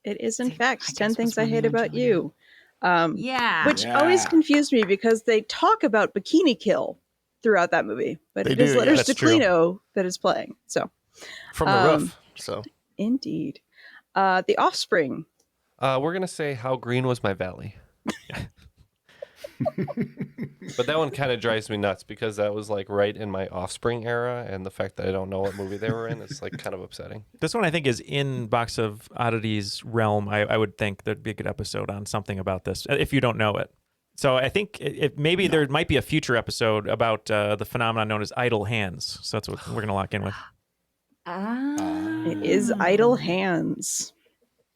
H: It is, in fact, 10 things I hate about you. Which
I: Yeah.
H: always confused me because they talk about Bikini Kill throughout that movie, but it is Letters to Cleo that is playing. So
G: from the roof. So
H: indeed, The Offspring.
E: We're gonna say How Green Was My Valley. But that one kind of drives me nuts because that was like right in my Offspring era, and the fact that I don't know what movie they were in is like kind of upsetting.
F: This one I think is in Box of Oddities realm. I would think there'd be a good episode on something about this if you don't know it. So I think there might be a future episode about the phenomenon known as idle hands. So that's what we're going to lock in with.
H: It is Idle Hands.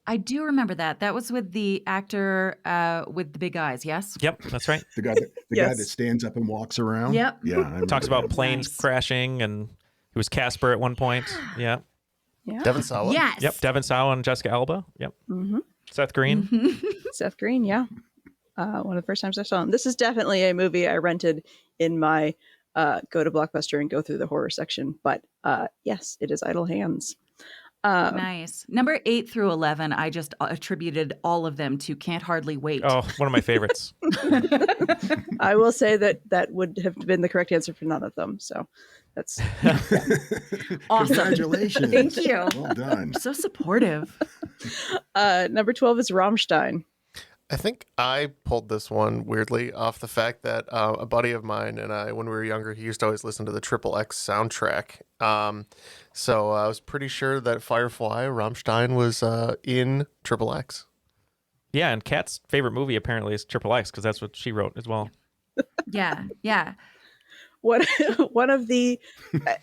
I: I do remember that. That was with the actor with the big eyes, yes?
F: Yep, that's right.
D: The guy that stands up and walks around.
I: Yep.
D: Yeah.
F: Talks about planes crashing, and he was Casper at one point. Yeah.
G: Devon Sawa.
I: Yes.
F: Yep. Devon Sawa and Jessica Alba. Yep.
H: Mm-hmm.
F: Seth Green.
I: Mm-hmm.
H: Seth Green, yeah. One of the first times I saw him. This is definitely a movie I rented in my go to Blockbuster and go through the horror section. But yes, it is Idle Hands.
I: Nice. Number 8 through 11, I just attributed all of them to Can't Hardly Wait.
F: Oh, one of my favorites.
H: I will say that would have been the correct answer for none of them. So that's
I: awesome.
D: Congratulations.
I: Thank you.
D: Well done.
I: So supportive.
H: Number 12 is Rammstein.
G: I think I pulled this one weirdly off the fact that a buddy of mine and I, when we were younger, he used to always listen to the Triple X soundtrack. So I was pretty sure that Firefly, Rammstein, was in Triple X.
F: Yeah, and Kat's favorite movie apparently is Triple X because that's what she wrote as well.
I: Yeah.
H: One of the,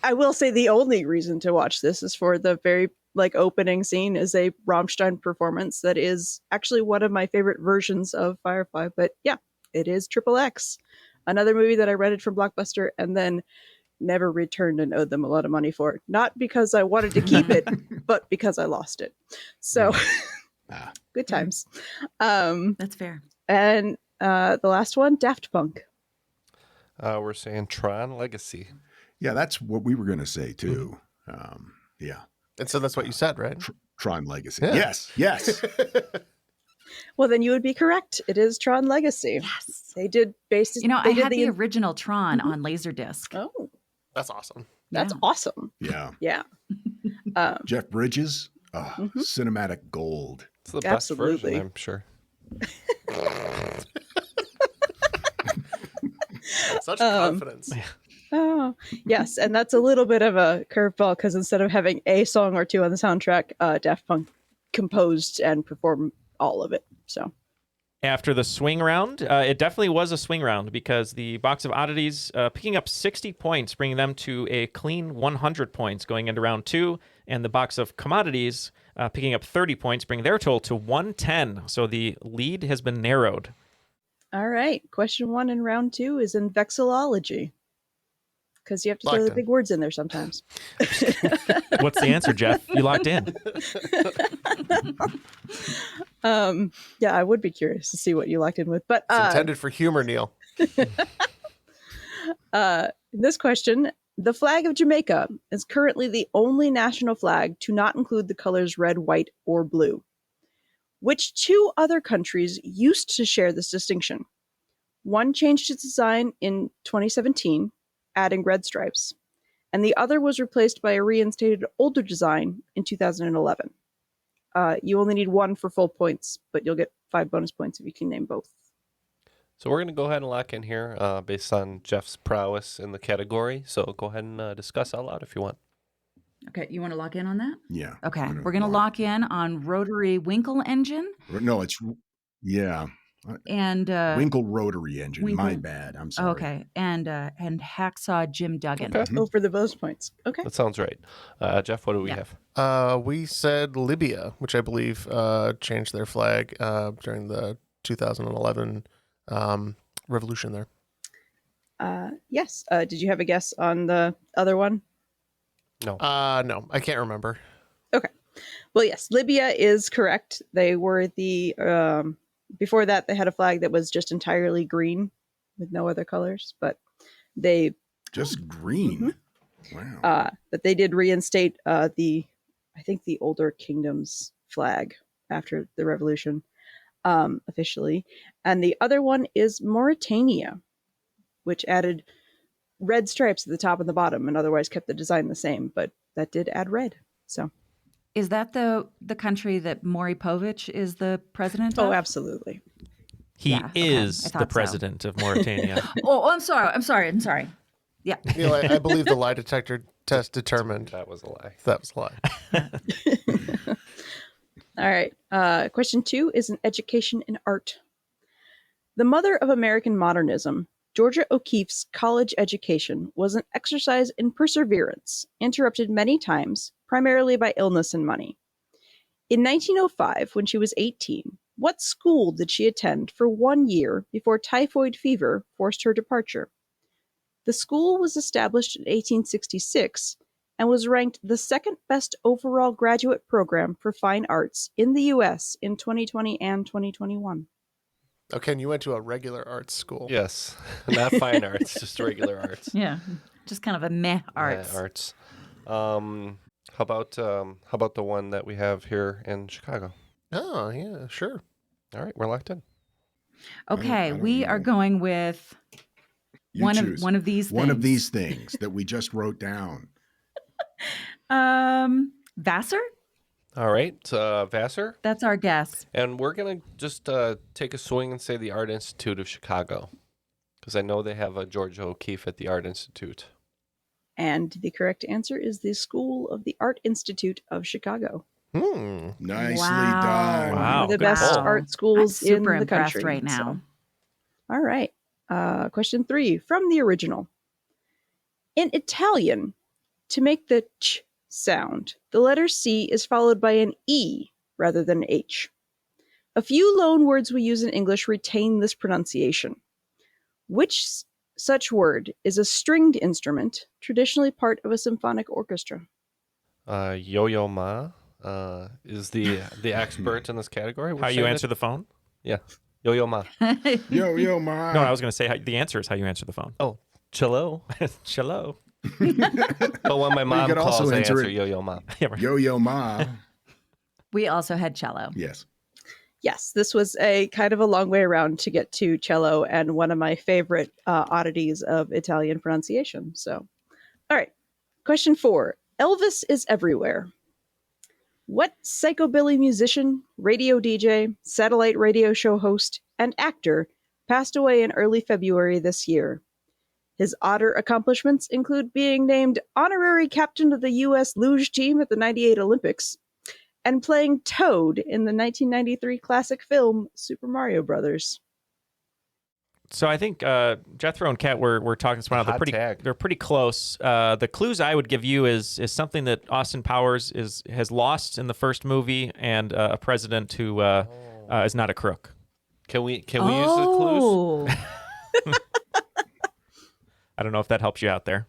H: I will say the only reason to watch this is for the very opening scene is a Rammstein performance that is actually one of my favorite versions of Firefly. But yeah, it is Triple X, another movie that I rented from Blockbuster and then never returned and owed them a lot of money for it. Not because I wanted to keep it, but because I lost it. So good times.
I: That's fair.
H: And the last one, Daft Punk.
E: We're saying Tron Legacy.
D: Yeah, that's what we were going to say too. Yeah.
G: And so that's what you said, right?
D: Tron Legacy.
G: Yeah.
D: Yes.
H: Well, then you would be correct. It is Tron Legacy.
I: Yes.
H: They did
I: I had the original Tron on Laserdisc.
H: Oh,
G: that's awesome.
H: That's awesome.
D: Yeah.
H: Yeah.
D: Jeff Bridges, cinematic gold.
E: It's the best version, I'm sure.
G: Such confidence.
H: Oh, yes. And that's a little bit of a curveball because instead of having a song or two on the soundtrack, Daft Punk composed and performed all of it. So
F: After the swing round, it definitely was a swing round because the Box of Oddities picking up 60 points, bringing them to a clean 100 points going into round 2, and the Box of Commodities picking up 30 points, bringing their total to 110. So the lead has been narrowed.
H: All right. Question 1 in round 2 is in vexillology. because you have to
G: Locked
H: throw the
G: in.
H: big words in there sometimes.
F: What's the answer, Jeff? You locked in.
H: Yeah, I would be curious to see what you locked in with. But
G: It's intended for humor, Neil.
H: in this question, the flag of Jamaica is currently the only national flag to not include the colors red, white, or blue. Which two other countries used to share this distinction? One changed its design in 2017, adding red stripes, and the other was replaced by a reinstated older design in 2011. You only need one for full points, but you'll get 5 bonus points if you can name both.
E: So we're going to go ahead and lock in here based on Jeff's prowess in the category. So go ahead and discuss out loud if you want.
I: Okay, you want to lock in on that?
D: Yeah.
I: Okay, we're going to lock in on rotary Winkle engine.
D: No, it's
I: and
D: Winkle rotary engine.
I: Winkle.
D: My bad. I'm sorry.
I: Okay, and hacksaw Jim Duggan.
E: Okay.
H: Oh, for the bonus points. Okay.
E: That sounds right. Jeff, what do we have?
G: We said Libya, which I believe changed their flag during the 2011 revolution there.
H: Yes. Did you have a guess on the other one?
E: No.
G: No, I can't remember.
H: Okay. Well, yes, Libya is correct. They were the before that they had a flag that was just entirely green with no other colors, but they
D: just green. Wow.
H: But they did reinstate I think the older kingdom's flag after the revolution officially, and the other one is Mauritania, which added red stripes at the top and the bottom, and otherwise kept the design the same, but that did add red. So,
I: is that the country that Maury Povich is the president of?
H: Oh, absolutely.
F: He is the president of Mauritania.
I: I'm sorry. Yeah.
G: Neil, I believe the lie detector test determined
E: that was a lie.
G: That was a lie.
H: All right. Question 2 is an education in art. The mother of American modernism, Georgia O'Keeffe's college education was an exercise in perseverance, interrupted many times, primarily by illness and money. In 1905, when she was 18, what school did she attend for 1 year before typhoid fever forced her departure? The school was established in 1866 and was ranked the second best overall graduate program for fine arts in the U.S. in 2020 and 2021.
G: Okay, and you went to a regular arts school.
E: Yes, not fine arts, just regular arts.
I: Yeah, just kind of a meh arts.
E: Arts. How about the one that we have here in Chicago?
G: Oh, yeah, sure.
E: All right, we're locked in.
I: Okay, we are going with one of these things.
D: One of these things that we just wrote down.
I: Vassar?
E: All right, Vassar.
I: That's our guess.
E: And we're going to just take a swing and say the Art Institute of Chicago, because I know they have a Georgia O'Keeffe at the Art Institute.
H: And the correct answer is the School of the Art Institute of Chicago.
D: Nicely done.
H: One of the best art schools in the country
I: right now.
H: So. All right. Question 3 from the original. In Italian, to make the ch sound, the letter C is followed by an E rather than H. A few loan words we use in English retain this pronunciation. Which such word is a stringed instrument, traditionally part of a symphonic orchestra?
E: Yo-yo ma is the expert in this category.
F: How you answer the phone?
E: Yeah. Yo-yo ma.
D: Yo-yo ma.
F: No, I was going to say the answer is how you answer the phone.
E: Oh, cello.
F: Cello.
E: But when my mom calls, I answer yo-yo ma.
D: Yo-yo ma.
I: We also had cello.
D: Yes.
H: Yes, this was a kind of a long way around to get to cello, and one of my favorite oddities of Italian pronunciation. So, all right. Question 4. Elvis is everywhere. What psychobilly musician, radio DJ, satellite radio show host, and actor passed away in early February this year? His odder accomplishments include being named honorary captain of the U.S. luge team at the '98 Olympics and playing Toad in the 1993 classic film Super Mario Brothers.
F: So I think Jethro and Kat were talking this one out. They're pretty close. The clues I would give you is something that Austin Powers has lost in the first movie, and a president who is not a crook.
E: Can we use the clues?
F: I don't know if that helps you out there.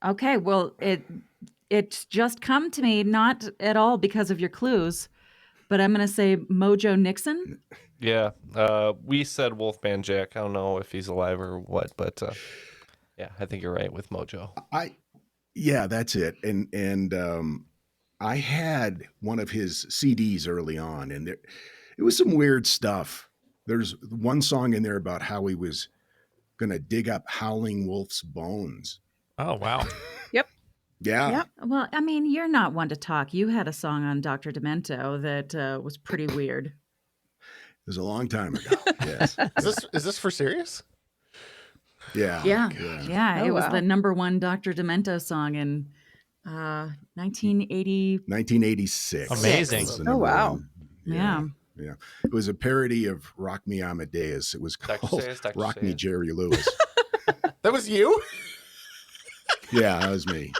I: Okay, well, it's just come to me, not at all because of your clues, but I'm going to say Mojo Nixon.
E: Yeah, we said Wolfman Jack. I don't know if he's alive or what, but yeah, I think you're right with Mojo.
D: Yeah, that's it. And I had one of his CDs early on, and it was some weird stuff. There's one song in there about how he was going to dig up Howling Wolf's bones.
F: Oh, wow.
H: Yep.
D: Yeah.
H: Yep.
I: Well, I mean, you're not one to talk. You had a song on Dr. Demento that was pretty weird.
D: It was a long time ago. Yes.
G: Is this for serious?
D: Yeah.
I: Yeah.
H: Oh,
I: It was
H: wow.
I: the #1 Dr. Demento song in 1980.
D: 1986.
F: Amazing.
D: was the
H: Oh,
D: number
H: wow.
D: one.
I: Yeah.
D: Yeah. It was a parody of Rock Me Amadeus. It was called
E: Dr.
D: Rock Me
E: Sayers.
D: Jerry Lewis.
G: That was you?
D: Yeah, that was me.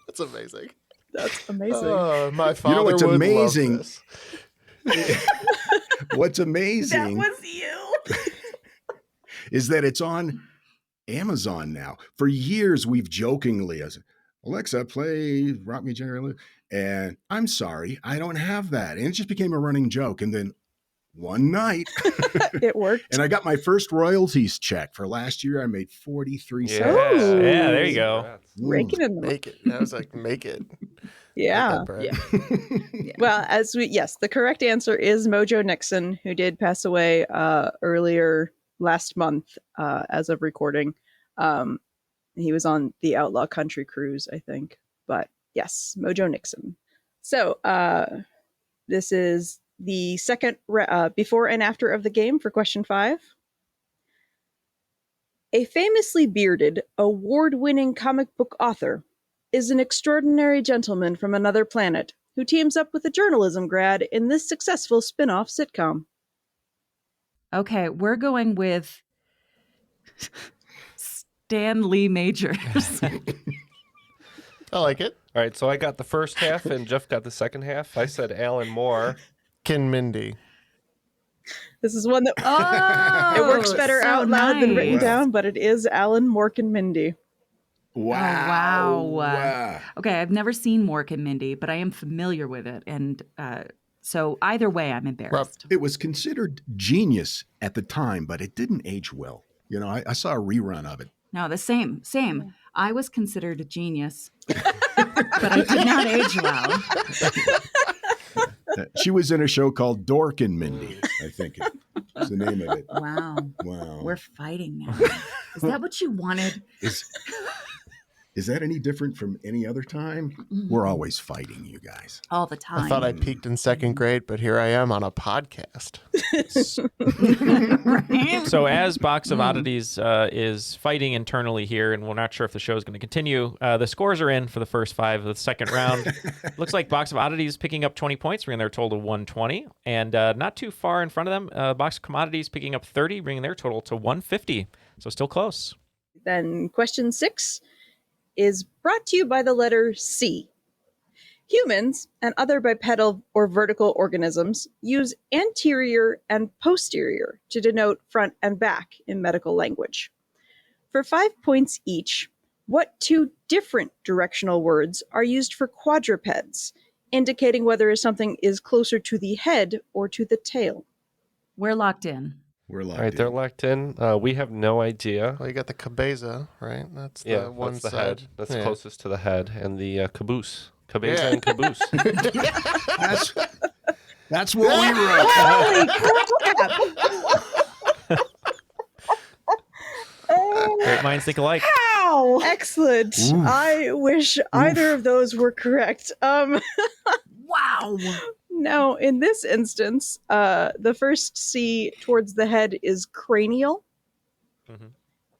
G: That's amazing.
H: That's amazing.
G: Oh, my father
D: what's
G: would
D: amazing?
G: love this.
D: What's amazing
H: you.
D: is that it's on Amazon now. For years, we've jokingly, as Alexa, play Rock Me Jerry Lewis. And I'm sorry, I don't have that. And it just became a running joke. And then one night,
H: It worked.
D: and I got my first royalties check for last year. I made 43 cents.
H: Oh.
F: Yeah, there you go.
E: Congrats.
H: Raking in the
G: Make it. I was like, make it.
H: Yeah.
G: Make that bread.
H: Yeah. Well, the correct answer is Mojo Nixon, who did pass away earlier last month as of recording. He was on the Outlaw Country Cruise, I think. But yes, Mojo Nixon. So this is the second before and after of the game for question 5. A famously bearded, award-winning comic book author is an extraordinary gentleman from another planet who teams up with a journalism grad in this successful spin-off sitcom.
I: Okay, we're going with Stan Lee Majors.
G: I like it.
E: All right, so I got the first half and Jeff got the second half. I said Alan Moore.
G: Ken Mindy.
H: This is one that
I: Oh,
H: it works better
I: so
H: out loud than written
I: nice.
H: down, but it is Alan Mork and Mindy.
D: Wow.
I: wow. Okay, I've never seen Mork and Mindy, but I am familiar with it. And so either way, I'm embarrassed.
D: It was considered genius at the time, but it didn't age well. You know, I saw a rerun of it.
I: No, the same. I was considered a genius, but I did not age well.
D: She was in a show called Dork and Mindy, I think is the name of it.
I: Wow.
D: Wow.
I: We're fighting now. Is that what you wanted?
D: Is that any different from any other time? We're always fighting, you guys.
I: All the time.
G: I thought I peaked in second grade, but here I am on a podcast.
F: So as Box of Oddities is fighting internally here, and we're not sure if the show is going to continue, the scores are in for the first 5 of the second round. Looks like Box of Oddities picking up 20 points, bringing their total to 120. And not too far in front of them, Box of Commodities picking up 30, bringing their total to 150. So still close.
H: Then question 6 is brought to you by the letter C. Humans and other bipedal or vertical organisms use anterior and posterior to denote front and back in medical language. For 5 points each, what 2 different directional words are used for quadrupeds, indicating whether something is closer to the head or to the tail?
I: We're locked in.
D: We're locked
E: All right, they're locked in. We have no idea.
G: Well, you got the cabeza, right? That's the one
E: that's the
G: side.
E: head. That's
G: Yeah.
E: closest to the head, and the caboose. Cabeza
G: Yeah.
E: and caboose.
D: That's what we wrote.
H: Holy crap!
F: Great minds think alike.
H: Ow! Excellent.
D: Oof.
H: I wish either of those were correct.
I: Wow.
H: Now, in this instance, the first C towards the head is cranial,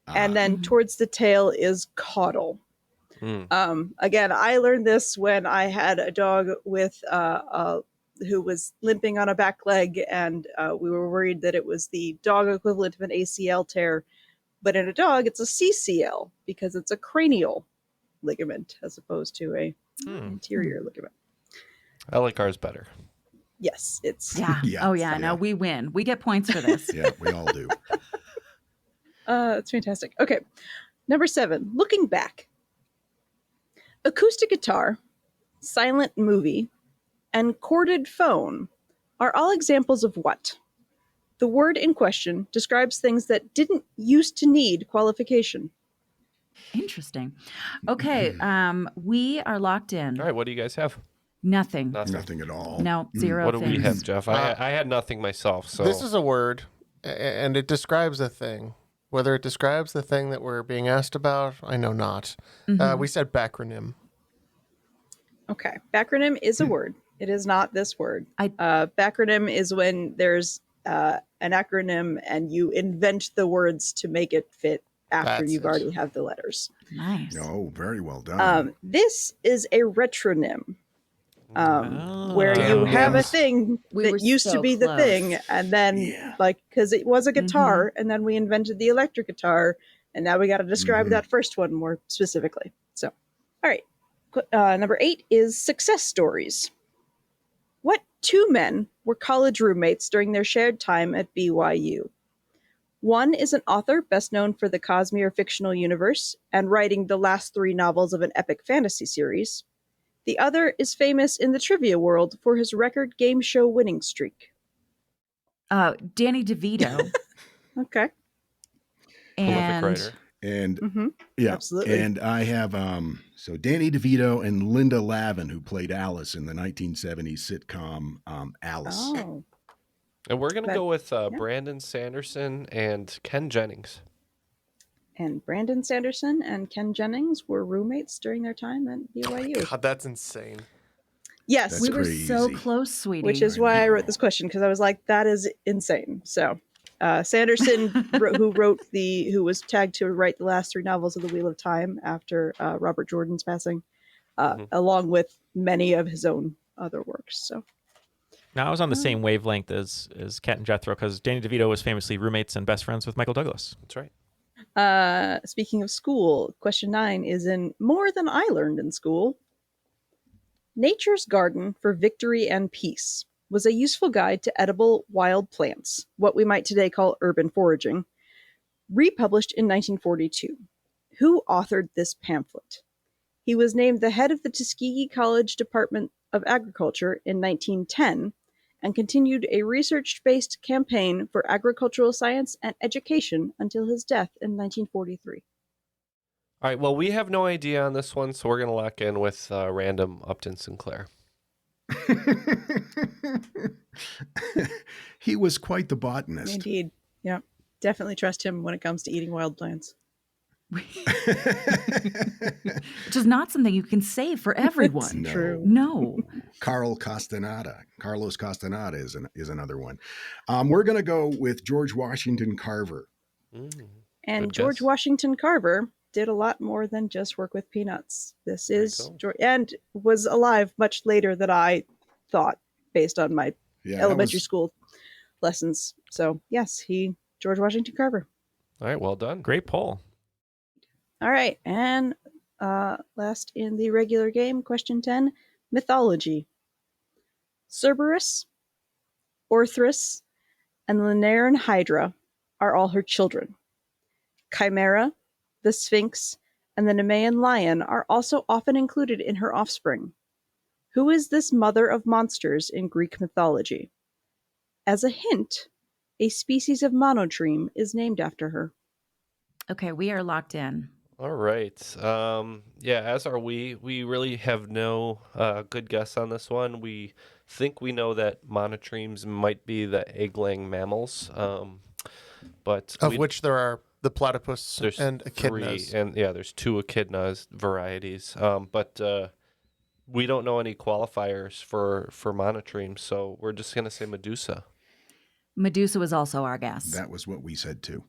H: and then towards the tail is caudal. Again, I learned this when I had a dog with who was limping on a back leg, and we were worried that it was the dog equivalent of an ACL tear. But in a dog, it's a CCL because it's a cranial ligament as opposed to a anterior ligament.
E: I like ours better.
H: Yes, it's
I: Yeah.
D: Yeah.
I: Oh, yeah. No, we win. We get points for this.
D: Yeah, we all do.
H: it's fantastic. Okay, number 7. Looking back, Acoustic guitar, silent movie, and corded phone are all examples of what? The word in question describes things that didn't used to need qualification.
I: Interesting. Okay, we are locked in.
E: All right, what do you guys have?
I: Nothing.
D: Nothing at all.
I: No, zero
E: What do
I: things.
E: we have, Jeff? I had nothing myself. So
G: This is a word, and it describes a thing. Whether it describes the thing that we're being asked about, I know not. We said backronym.
H: Okay, backronym is a word. It is not this word. Backronym is when there's an acronym and you invent the words to make it fit after
G: That's
H: you've
G: it.
H: already have the letters.
I: Nice.
D: Oh, very well done.
H: This is a retronym. Where you have a thing
I: We were
H: that used to
I: so
H: be the
I: close.
H: thing, and then because it was a guitar, and then we invented the electric guitar, and now we got to describe that first one more specifically. So, all right, number 8 is success stories. What two men were college roommates during their shared time at BYU? One is an author best known for the Cosmere fictional universe and writing the last 3 novels of an epic fantasy series. The other is famous in the trivia world for his record game show winning streak.
I: Danny DeVito.
H: Okay.
E: prolific writer.
D: And yeah,
H: absolutely.
D: And I have so Danny DeVito and Linda Lavin, who played Alice in the 1970s sitcom Alice.
H: Oh.
E: And we're gonna go with Brandon Sanderson and Ken Jennings.
H: And Brandon Sanderson and Ken Jennings were roommates during their time at BYU.
G: God, that's insane.
H: Yes.
D: That's
I: We were
D: crazy.
I: so close, sweetie.
H: Which is why I wrote this question, because I was like, that is insane. So Sanderson, who was tagged to write the last 3 novels of the Wheel of Time after Robert Jordan's passing, along with many of his own other works. So
F: Now I was on the same wavelength as Kat and Jethro, because Danny DeVito was famously roommates and best friends with Michael Douglas.
E: That's right.
H: Speaking of school, question 9 is in More Than I Learned in School. Nature's Garden for Victory and Peace was a useful guide to edible wild plants, what we might today call urban foraging, republished in 1942. Who authored this pamphlet? He was named the head of the Tuskegee College Department of Agriculture in 1910 and continued a research-based campaign for agricultural science and education until his death in 1943.
E: All right. Well, we have no idea on this one, so we're gonna lock in with random Upton Sinclair.
D: He was quite the botanist.
H: Indeed. Yeah. Definitely trust him when it comes to eating wild plants.
I: Which is not something you can say for everyone.
D: No.
H: True.
I: No.
D: Carlos Castaneda is another one. We're going to go with George Washington Carver.
H: And
E: Good
H: George
E: guess.
H: Washington Carver did a lot more than just work with peanuts. This is and was alive much later than I thought, based on my elementary school lessons. So yes, George Washington Carver.
E: All right. Well done.
F: Great poll.
H: All right, and last in the regular game, question 10, mythology. Cerberus, Orthrus, and the Linnæan Hydra are all her children. Chimera, the Sphinx, and the Nemean lion are also often included in her offspring. Who is this mother of monsters in Greek mythology? As a hint, a species of monotreme is named after her.
I: Okay, we are locked in.
E: All right. Yeah, as are we. We really have no good guess on this one. We think we know that monotremes might be the egg-laying mammals, but
G: Of which there are the platypus
E: there's
G: and
E: 3,
G: echidnas.
E: and there's 2 echidnas varieties. But we don't know any qualifiers for monotremes, so we're just gonna say Medusa.
I: Medusa was also our guess.
D: That was what we said too.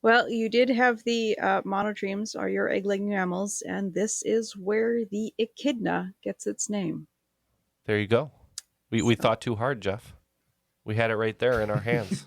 H: Well, you did have the monotremes are your egg-laying mammals, and this is where the echidna gets its name.
E: There you go. We thought too hard, Jeff. We had it right there in our hands.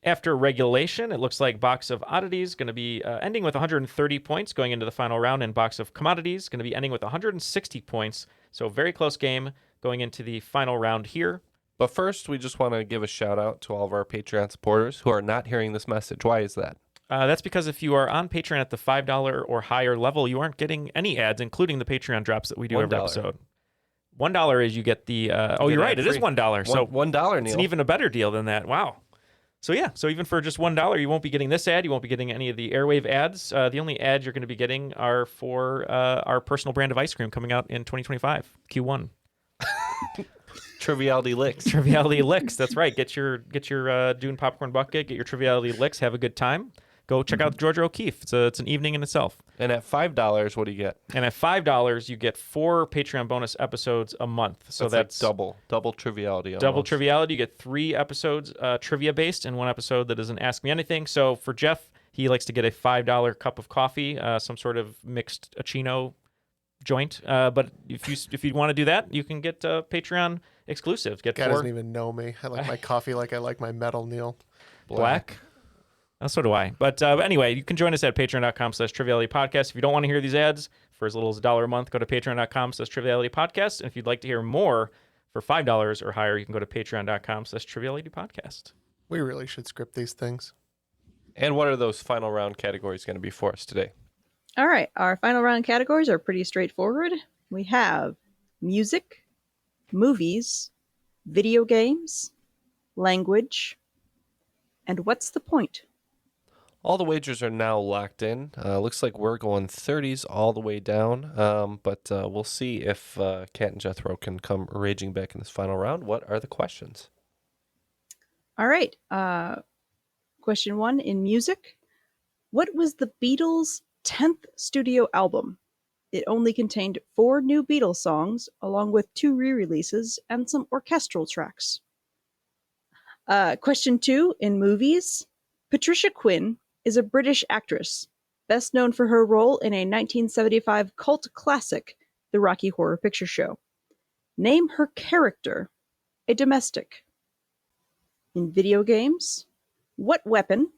F: After regulation, it looks like Box of Oddities going to be ending with 130 points going into the final round, and Box of Commodities going to be ending with 160 points. So very close game going into the final round here.
E: But first, we just want to give a shout out to all of our Patreon supporters who are not hearing this message. Why is that?
F: That's because if you are on Patreon at the $5 or higher level, you aren't getting any ads, including the Patreon drops that we do every episode. $1 is you get the. You're right. It is $1. So
E: $1, Neil.
F: It's an even a better deal than that. Wow. So yeah. So even for just $1, you won't be getting this ad. You won't be getting any of the Airwave ads. The only ads you're going to be getting are for our personal brand of ice cream coming out in 2025 Q1.
E: Triviality Licks.
F: Triviality Licks. That's right. Get your Dune popcorn bucket. Get your Triviality Licks. Have a good time. Go check out Georgia O'Keeffe. It's an evening in itself.
E: And at $5, what do you get?
F: And at $5, you get 4 Patreon bonus episodes a month. So that's
E: like double Triviality. Almost.
F: Double Triviality. You get 3 episodes trivia based and 1 episode that doesn't ask me anything. So for Jeff, he likes to get a $5 cup of coffee, some sort of mixed Chino joint. But if you want to do that, you can get Patreon exclusives. Get
G: Guy
F: 4.
G: doesn't even know me. I like my coffee like I like my metal, Neil.
F: Black. So do I. But anyway, you can join us at patreon.com/trivialitypodcast. If you don't want to hear these ads for as little as $1 a month, go to patreon.com/trivialitypodcast. And if you'd like to hear more for $5 or higher, you can go to patreon.com/trivialitypodcast.
G: We really should script these things.
E: And what are those final round categories going to be for us today?
H: All right. Our final round categories are pretty straightforward. We have music, movies, video games, language, and what's the point?
E: All the wagers are now locked in. Looks like we're going 30s all the way down. But we'll see if Kat and Jethro can come raging back in this final round. What are the questions?
H: All right. Question 1 in music. What was the Beatles' 10th studio album? It only contained 4 new Beatles songs, along with 2 re-releases and some orchestral tracks. Question 2 in movies. Patricia Quinn is a British actress, best known for her role in a 1975 cult classic, The Rocky Horror Picture Show. Name her character, a domestic. In video games, what weapon,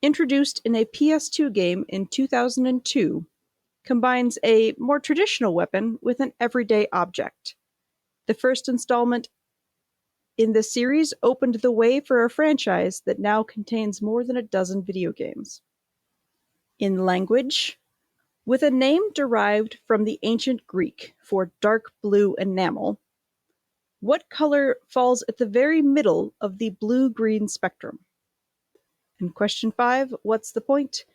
H: introduced in a PS2 game in 2002, combines a more traditional weapon with an everyday object? The first installment in the series opened the way for a franchise that now contains more than a dozen video games. In language, with a name derived from the ancient Greek for dark blue enamel, what color falls at the very middle of the blue-green spectrum? And question 5, what's the point?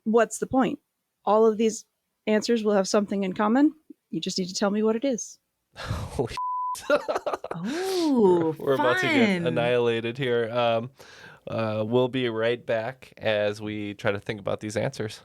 H: What's the point? All of these answers will have something in common. You just need to tell me what it is.
E: Holy
I: Oh,
E: we're about to get
I: fun.
E: annihilated here. We'll be right back as we try to think about these answers.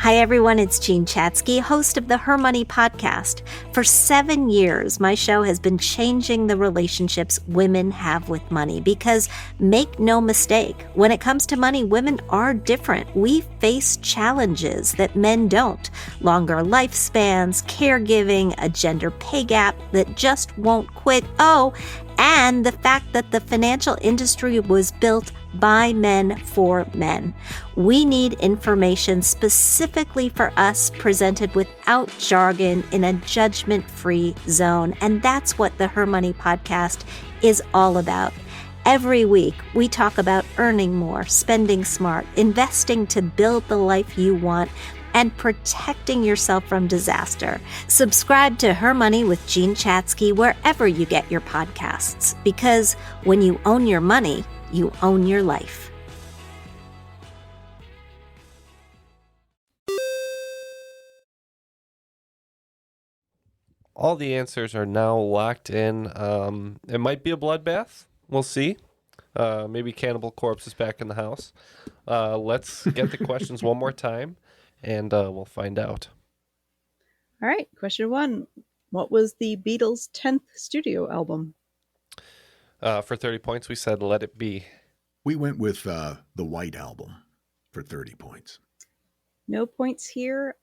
N: Hi, everyone. It's Jean Chatsky, host of the Her Money Podcast. For 7 years, my show has been changing the relationships women have with money because, make no mistake, when it comes to money, women are different. We face challenges that men don't. Longer lifespans, caregiving, a gender pay gap that just won't quit. Oh, and the fact that the financial industry was built by men for men. We need information specifically for us, presented without jargon in a judgment-free zone. And that's what the Her Money Podcast is all about. Every week, we talk about earning more, spending smart, investing to build the life you want, and protecting yourself from disaster. Subscribe to Her Money with Jean Chatsky wherever you get your podcasts, because when you own your money, you own your life.
E: All the answers are now locked in. It might be a bloodbath. We'll see. Maybe Cannibal Corpse is back in the house. Let's get the questions one more time, and we'll find out.
H: All right, question 1. What was the Beatles' 10th studio album?
E: For 30 points, we said Let It Be.
D: We went with the White Album for 30 points.
H: No points here.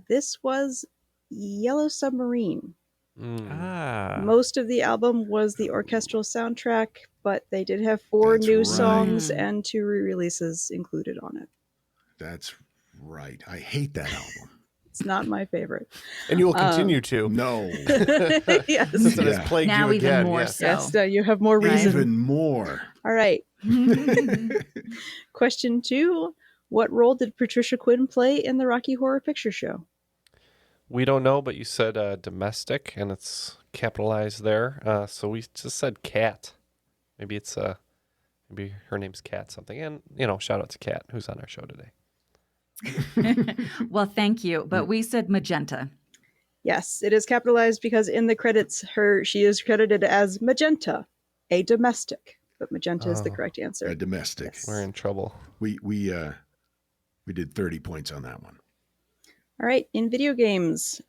H: This was Yellow Submarine. Most of the album was the orchestral soundtrack, but they did have 4 new songs and 2 re-releases included on it.
D: That's right. I hate that album.
H: It's not my favorite.
G: And you will continue to.
D: No.
H: Yes.
G: Since it has plagued
I: Now
G: you
I: even
G: again.
I: more
G: yes.
I: so.
H: Yes, you have more reason.
D: Even more.
H: All right. Question 2. What role did Patricia Quinn play in the Rocky Horror Picture Show?
E: We don't know, but you said domestic, and it's capitalized there. So we just said Kat. Maybe it's maybe her name's Kat something. And shout out to Kat, who's on our show today.
I: Well, thank you. But we said magenta.
H: Yes, it is capitalized because in the credits, she is credited as Magenta, a domestic. But magenta is the correct answer.
D: A domestic.
H: Yes.
E: We're in trouble.
D: We did 30 points on that one.
H: All right. In video games,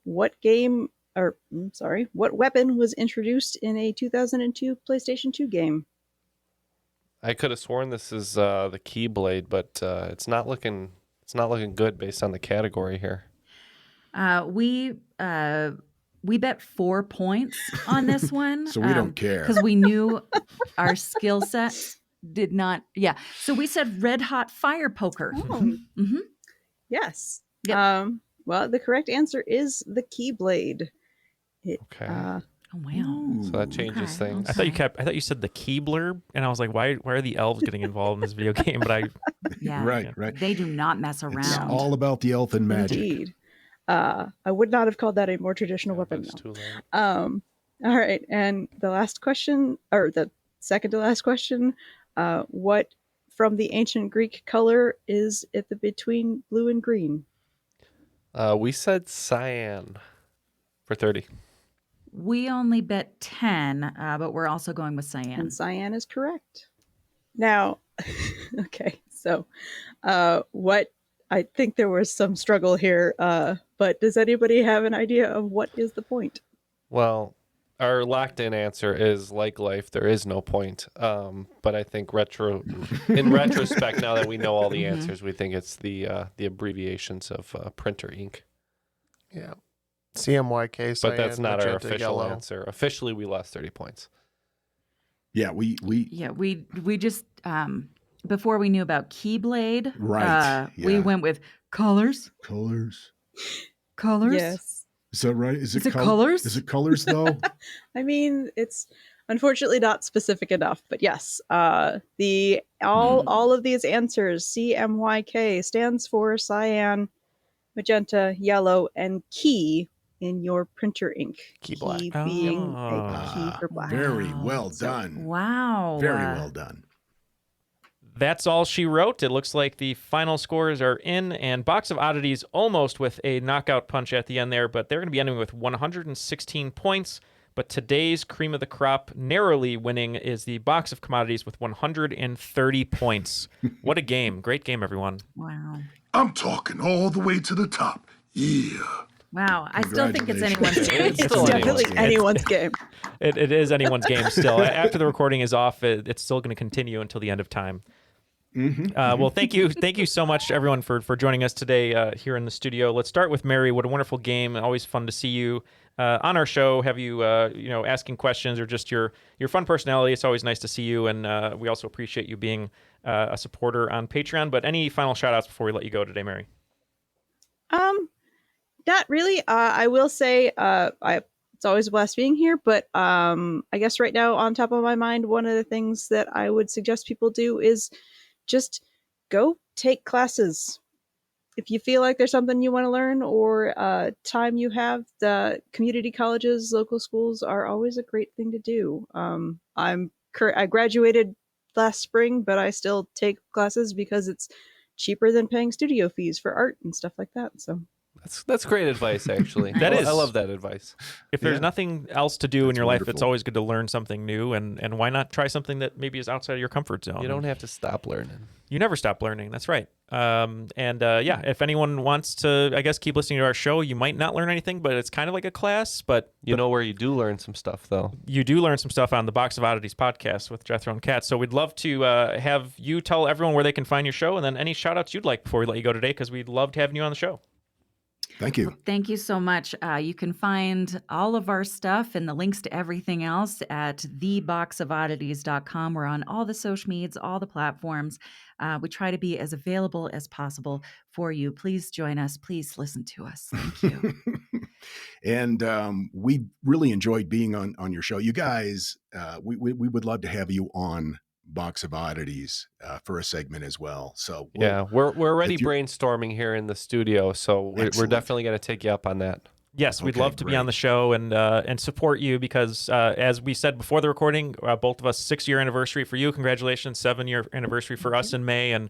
H: what weapon was introduced in a 2002 PlayStation 2 game?
E: I could have sworn this is the Keyblade, but it's not looking good based on the category here.
I: We bet 4 points on this one.
D: So we don't care.
I: Because we knew our skill set did not. Yeah. So we said red hot fire poker.
H: Oh.
I: Mm-hmm.
H: Yes.
I: Yep.
H: Well, the correct answer is the Keyblade.
E: Okay.
I: Oh wow.
E: So that changes things.
F: I thought you said the Keebler, and I was like, why are the elves getting involved in this video game? But
I: Yeah.
D: Right.
I: They do not mess
D: It's
I: around.
D: all about the elfin magic.
H: Indeed. I would not have called that a more traditional weapon.
E: That's too late.
H: All right. And the last question, or the second to last question, what from the ancient Greek color is it between blue and green?
E: We said cyan for 30.
I: We only bet 10, but we're also going with cyan.
H: And cyan is correct. Now, okay, so what I think there was some struggle here, but does anybody have an idea of what is the point?
E: Well, our locked-in answer is like life. There is no point. But I think in retrospect, now that we know all the answers, we think it's the abbreviations of printer ink.
G: Yeah. CMYK.
E: But that's not our
G: magenta,
E: official
G: yellow.
E: answer. Officially, we lost 30 points.
D: Yeah, we
I: just before we knew about Keyblade,
D: Right,
I: we
D: yeah.
I: went with colors.
D: colors.
H: Yes.
D: Is that right?
I: Is it colors?
D: Is it colors though?
H: I mean, it's unfortunately not specific enough, but yes, all of these answers, CMYK, stands for cyan, magenta, yellow, and key in your printer ink.
G: Key black.
H: Key being a key for black.
D: Very well done.
I: Wow.
D: Very well done.
F: that's all she wrote. It looks like the final scores are in, and Box of Oddities almost with a knockout punch at the end there, but they're going to be ending with 116 points. But today's cream of the crop, narrowly winning, is the Box of Commodities with 130 points. What a game. Great game, everyone.
I: Wow.
K: I'm talking all the way to the top. Yeah.
I: Wow. I still think it's anyone's game.
H: It's definitely anyone's game.
F: It is anyone's game still. After the recording is off, it's still going to continue until the end of time. Well, thank you so much, everyone, for joining us today here in the studio. Let's start with Mary. What a wonderful game! Always fun to see you on our show. Have you asking questions or just your fun personality? It's always nice to see you, and we also appreciate you being a supporter on Patreon. But any final shout outs before we let you go today, Mary?
H: Not really. I will say it's always a blast being here, but I guess right now on top of my mind, one of the things that I would suggest people do is just go take classes. If you feel like there's something you want to learn or time you have, the community colleges, local schools are always a great thing to do. I graduated last spring, but I still take classes because it's cheaper than paying studio fees for art and stuff like that. So
E: that's great advice, actually. I love that advice.
F: If there's nothing else to do in your life, it's
D: wonderful.
F: always good to learn something new, and why not try something that maybe is outside of your comfort zone?
E: You don't have to stop learning.
F: You never stop learning. That's right. If anyone wants to, I guess, keep listening to our show, you might not learn anything, but it's kind of like a class. But
E: You know where you do learn some stuff, though.
F: you do learn some stuff on the Box of Oddities podcast with Jethro and Kat. So we'd love to have you tell everyone where they can find your show, and then any shout outs you'd like before we let you go today, because we'd love having you on the show.
D: Thank you.
I: Thank you so much. You can find all of our stuff and the links to everything else at theboxofoddities.com. We're on all the social medias, all the platforms. We try to be as available as possible for you. Please join us. Please listen to us. Thank you.
D: And we really enjoyed being on your show. You guys, we would love to have you on Box of Oddities for a segment as well. So
E: we're already brainstorming here in the studio, so we're definitely going to take you up on that.
F: Yes, we'd love to be on the show and support you because, as we said before the recording, both of us 6-year anniversary for you. Congratulations, 7-year anniversary for us in May. And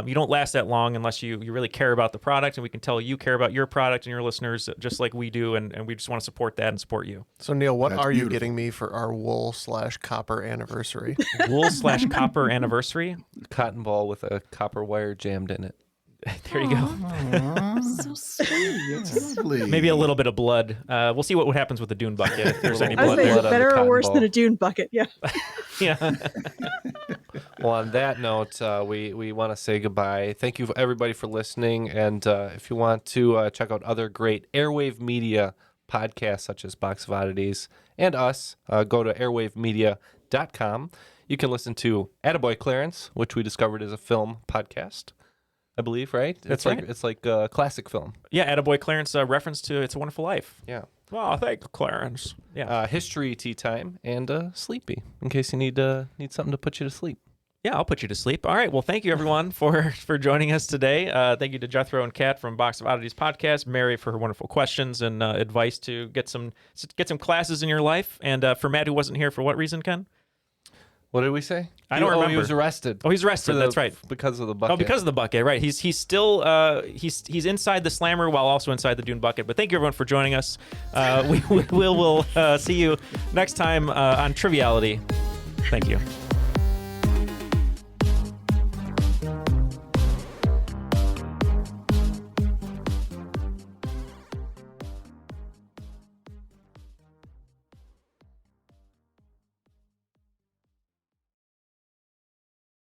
F: you don't last that long unless you really care about the product, and we can tell you care about your product and your listeners just like we do, and we just want to support that and support you.
G: So, Neil, what are you getting me for our wool/copper anniversary?
F: Wool/copper anniversary?
E: Cotton ball with a copper wire jammed in it.
F: There you go.
I: So sweet.
F: Maybe a little bit of blood. We'll see what happens with the Dune bucket, if there's any
H: I was
F: blood.
H: thinking better or worse than a Dune bucket. Yeah.
F: Yeah.
E: Well, on that note, we want to say goodbye. Thank you, everybody, for listening. And if you want to check out other great Airwave Media podcasts, such as Box of Oddities and us, go to airwavemedia.com. You can listen to Attaboy Clarence, which we discovered is a film podcast, I believe, right?
F: That's right.
E: It's like a classic film.
F: Yeah, Attaboy Clarence, reference to It's a Wonderful Life.
E: Yeah.
F: Oh, thanks, Clarence. Yeah.
E: History Tea Time and Sleepy, in case you need something to put you to sleep.
F: Yeah, I'll put you to sleep. All right. Well, thank you, everyone, for joining us today. Thank you to Jethro and Kat from Box of Oddities Podcast, Mary for her wonderful questions and advice to get some classes in your life, and for Matt, who wasn't here for what reason, Ken?
E: What did we say?
F: I don't remember.
E: He was arrested.
F: Oh, he's arrested. That's right.
E: Because of the bucket.
F: Oh, because of the bucket. Right. He's still he's inside the slammer while also inside the Dune bucket. But thank you, everyone, for joining us. We'll see you next time on Triviality. Thank you.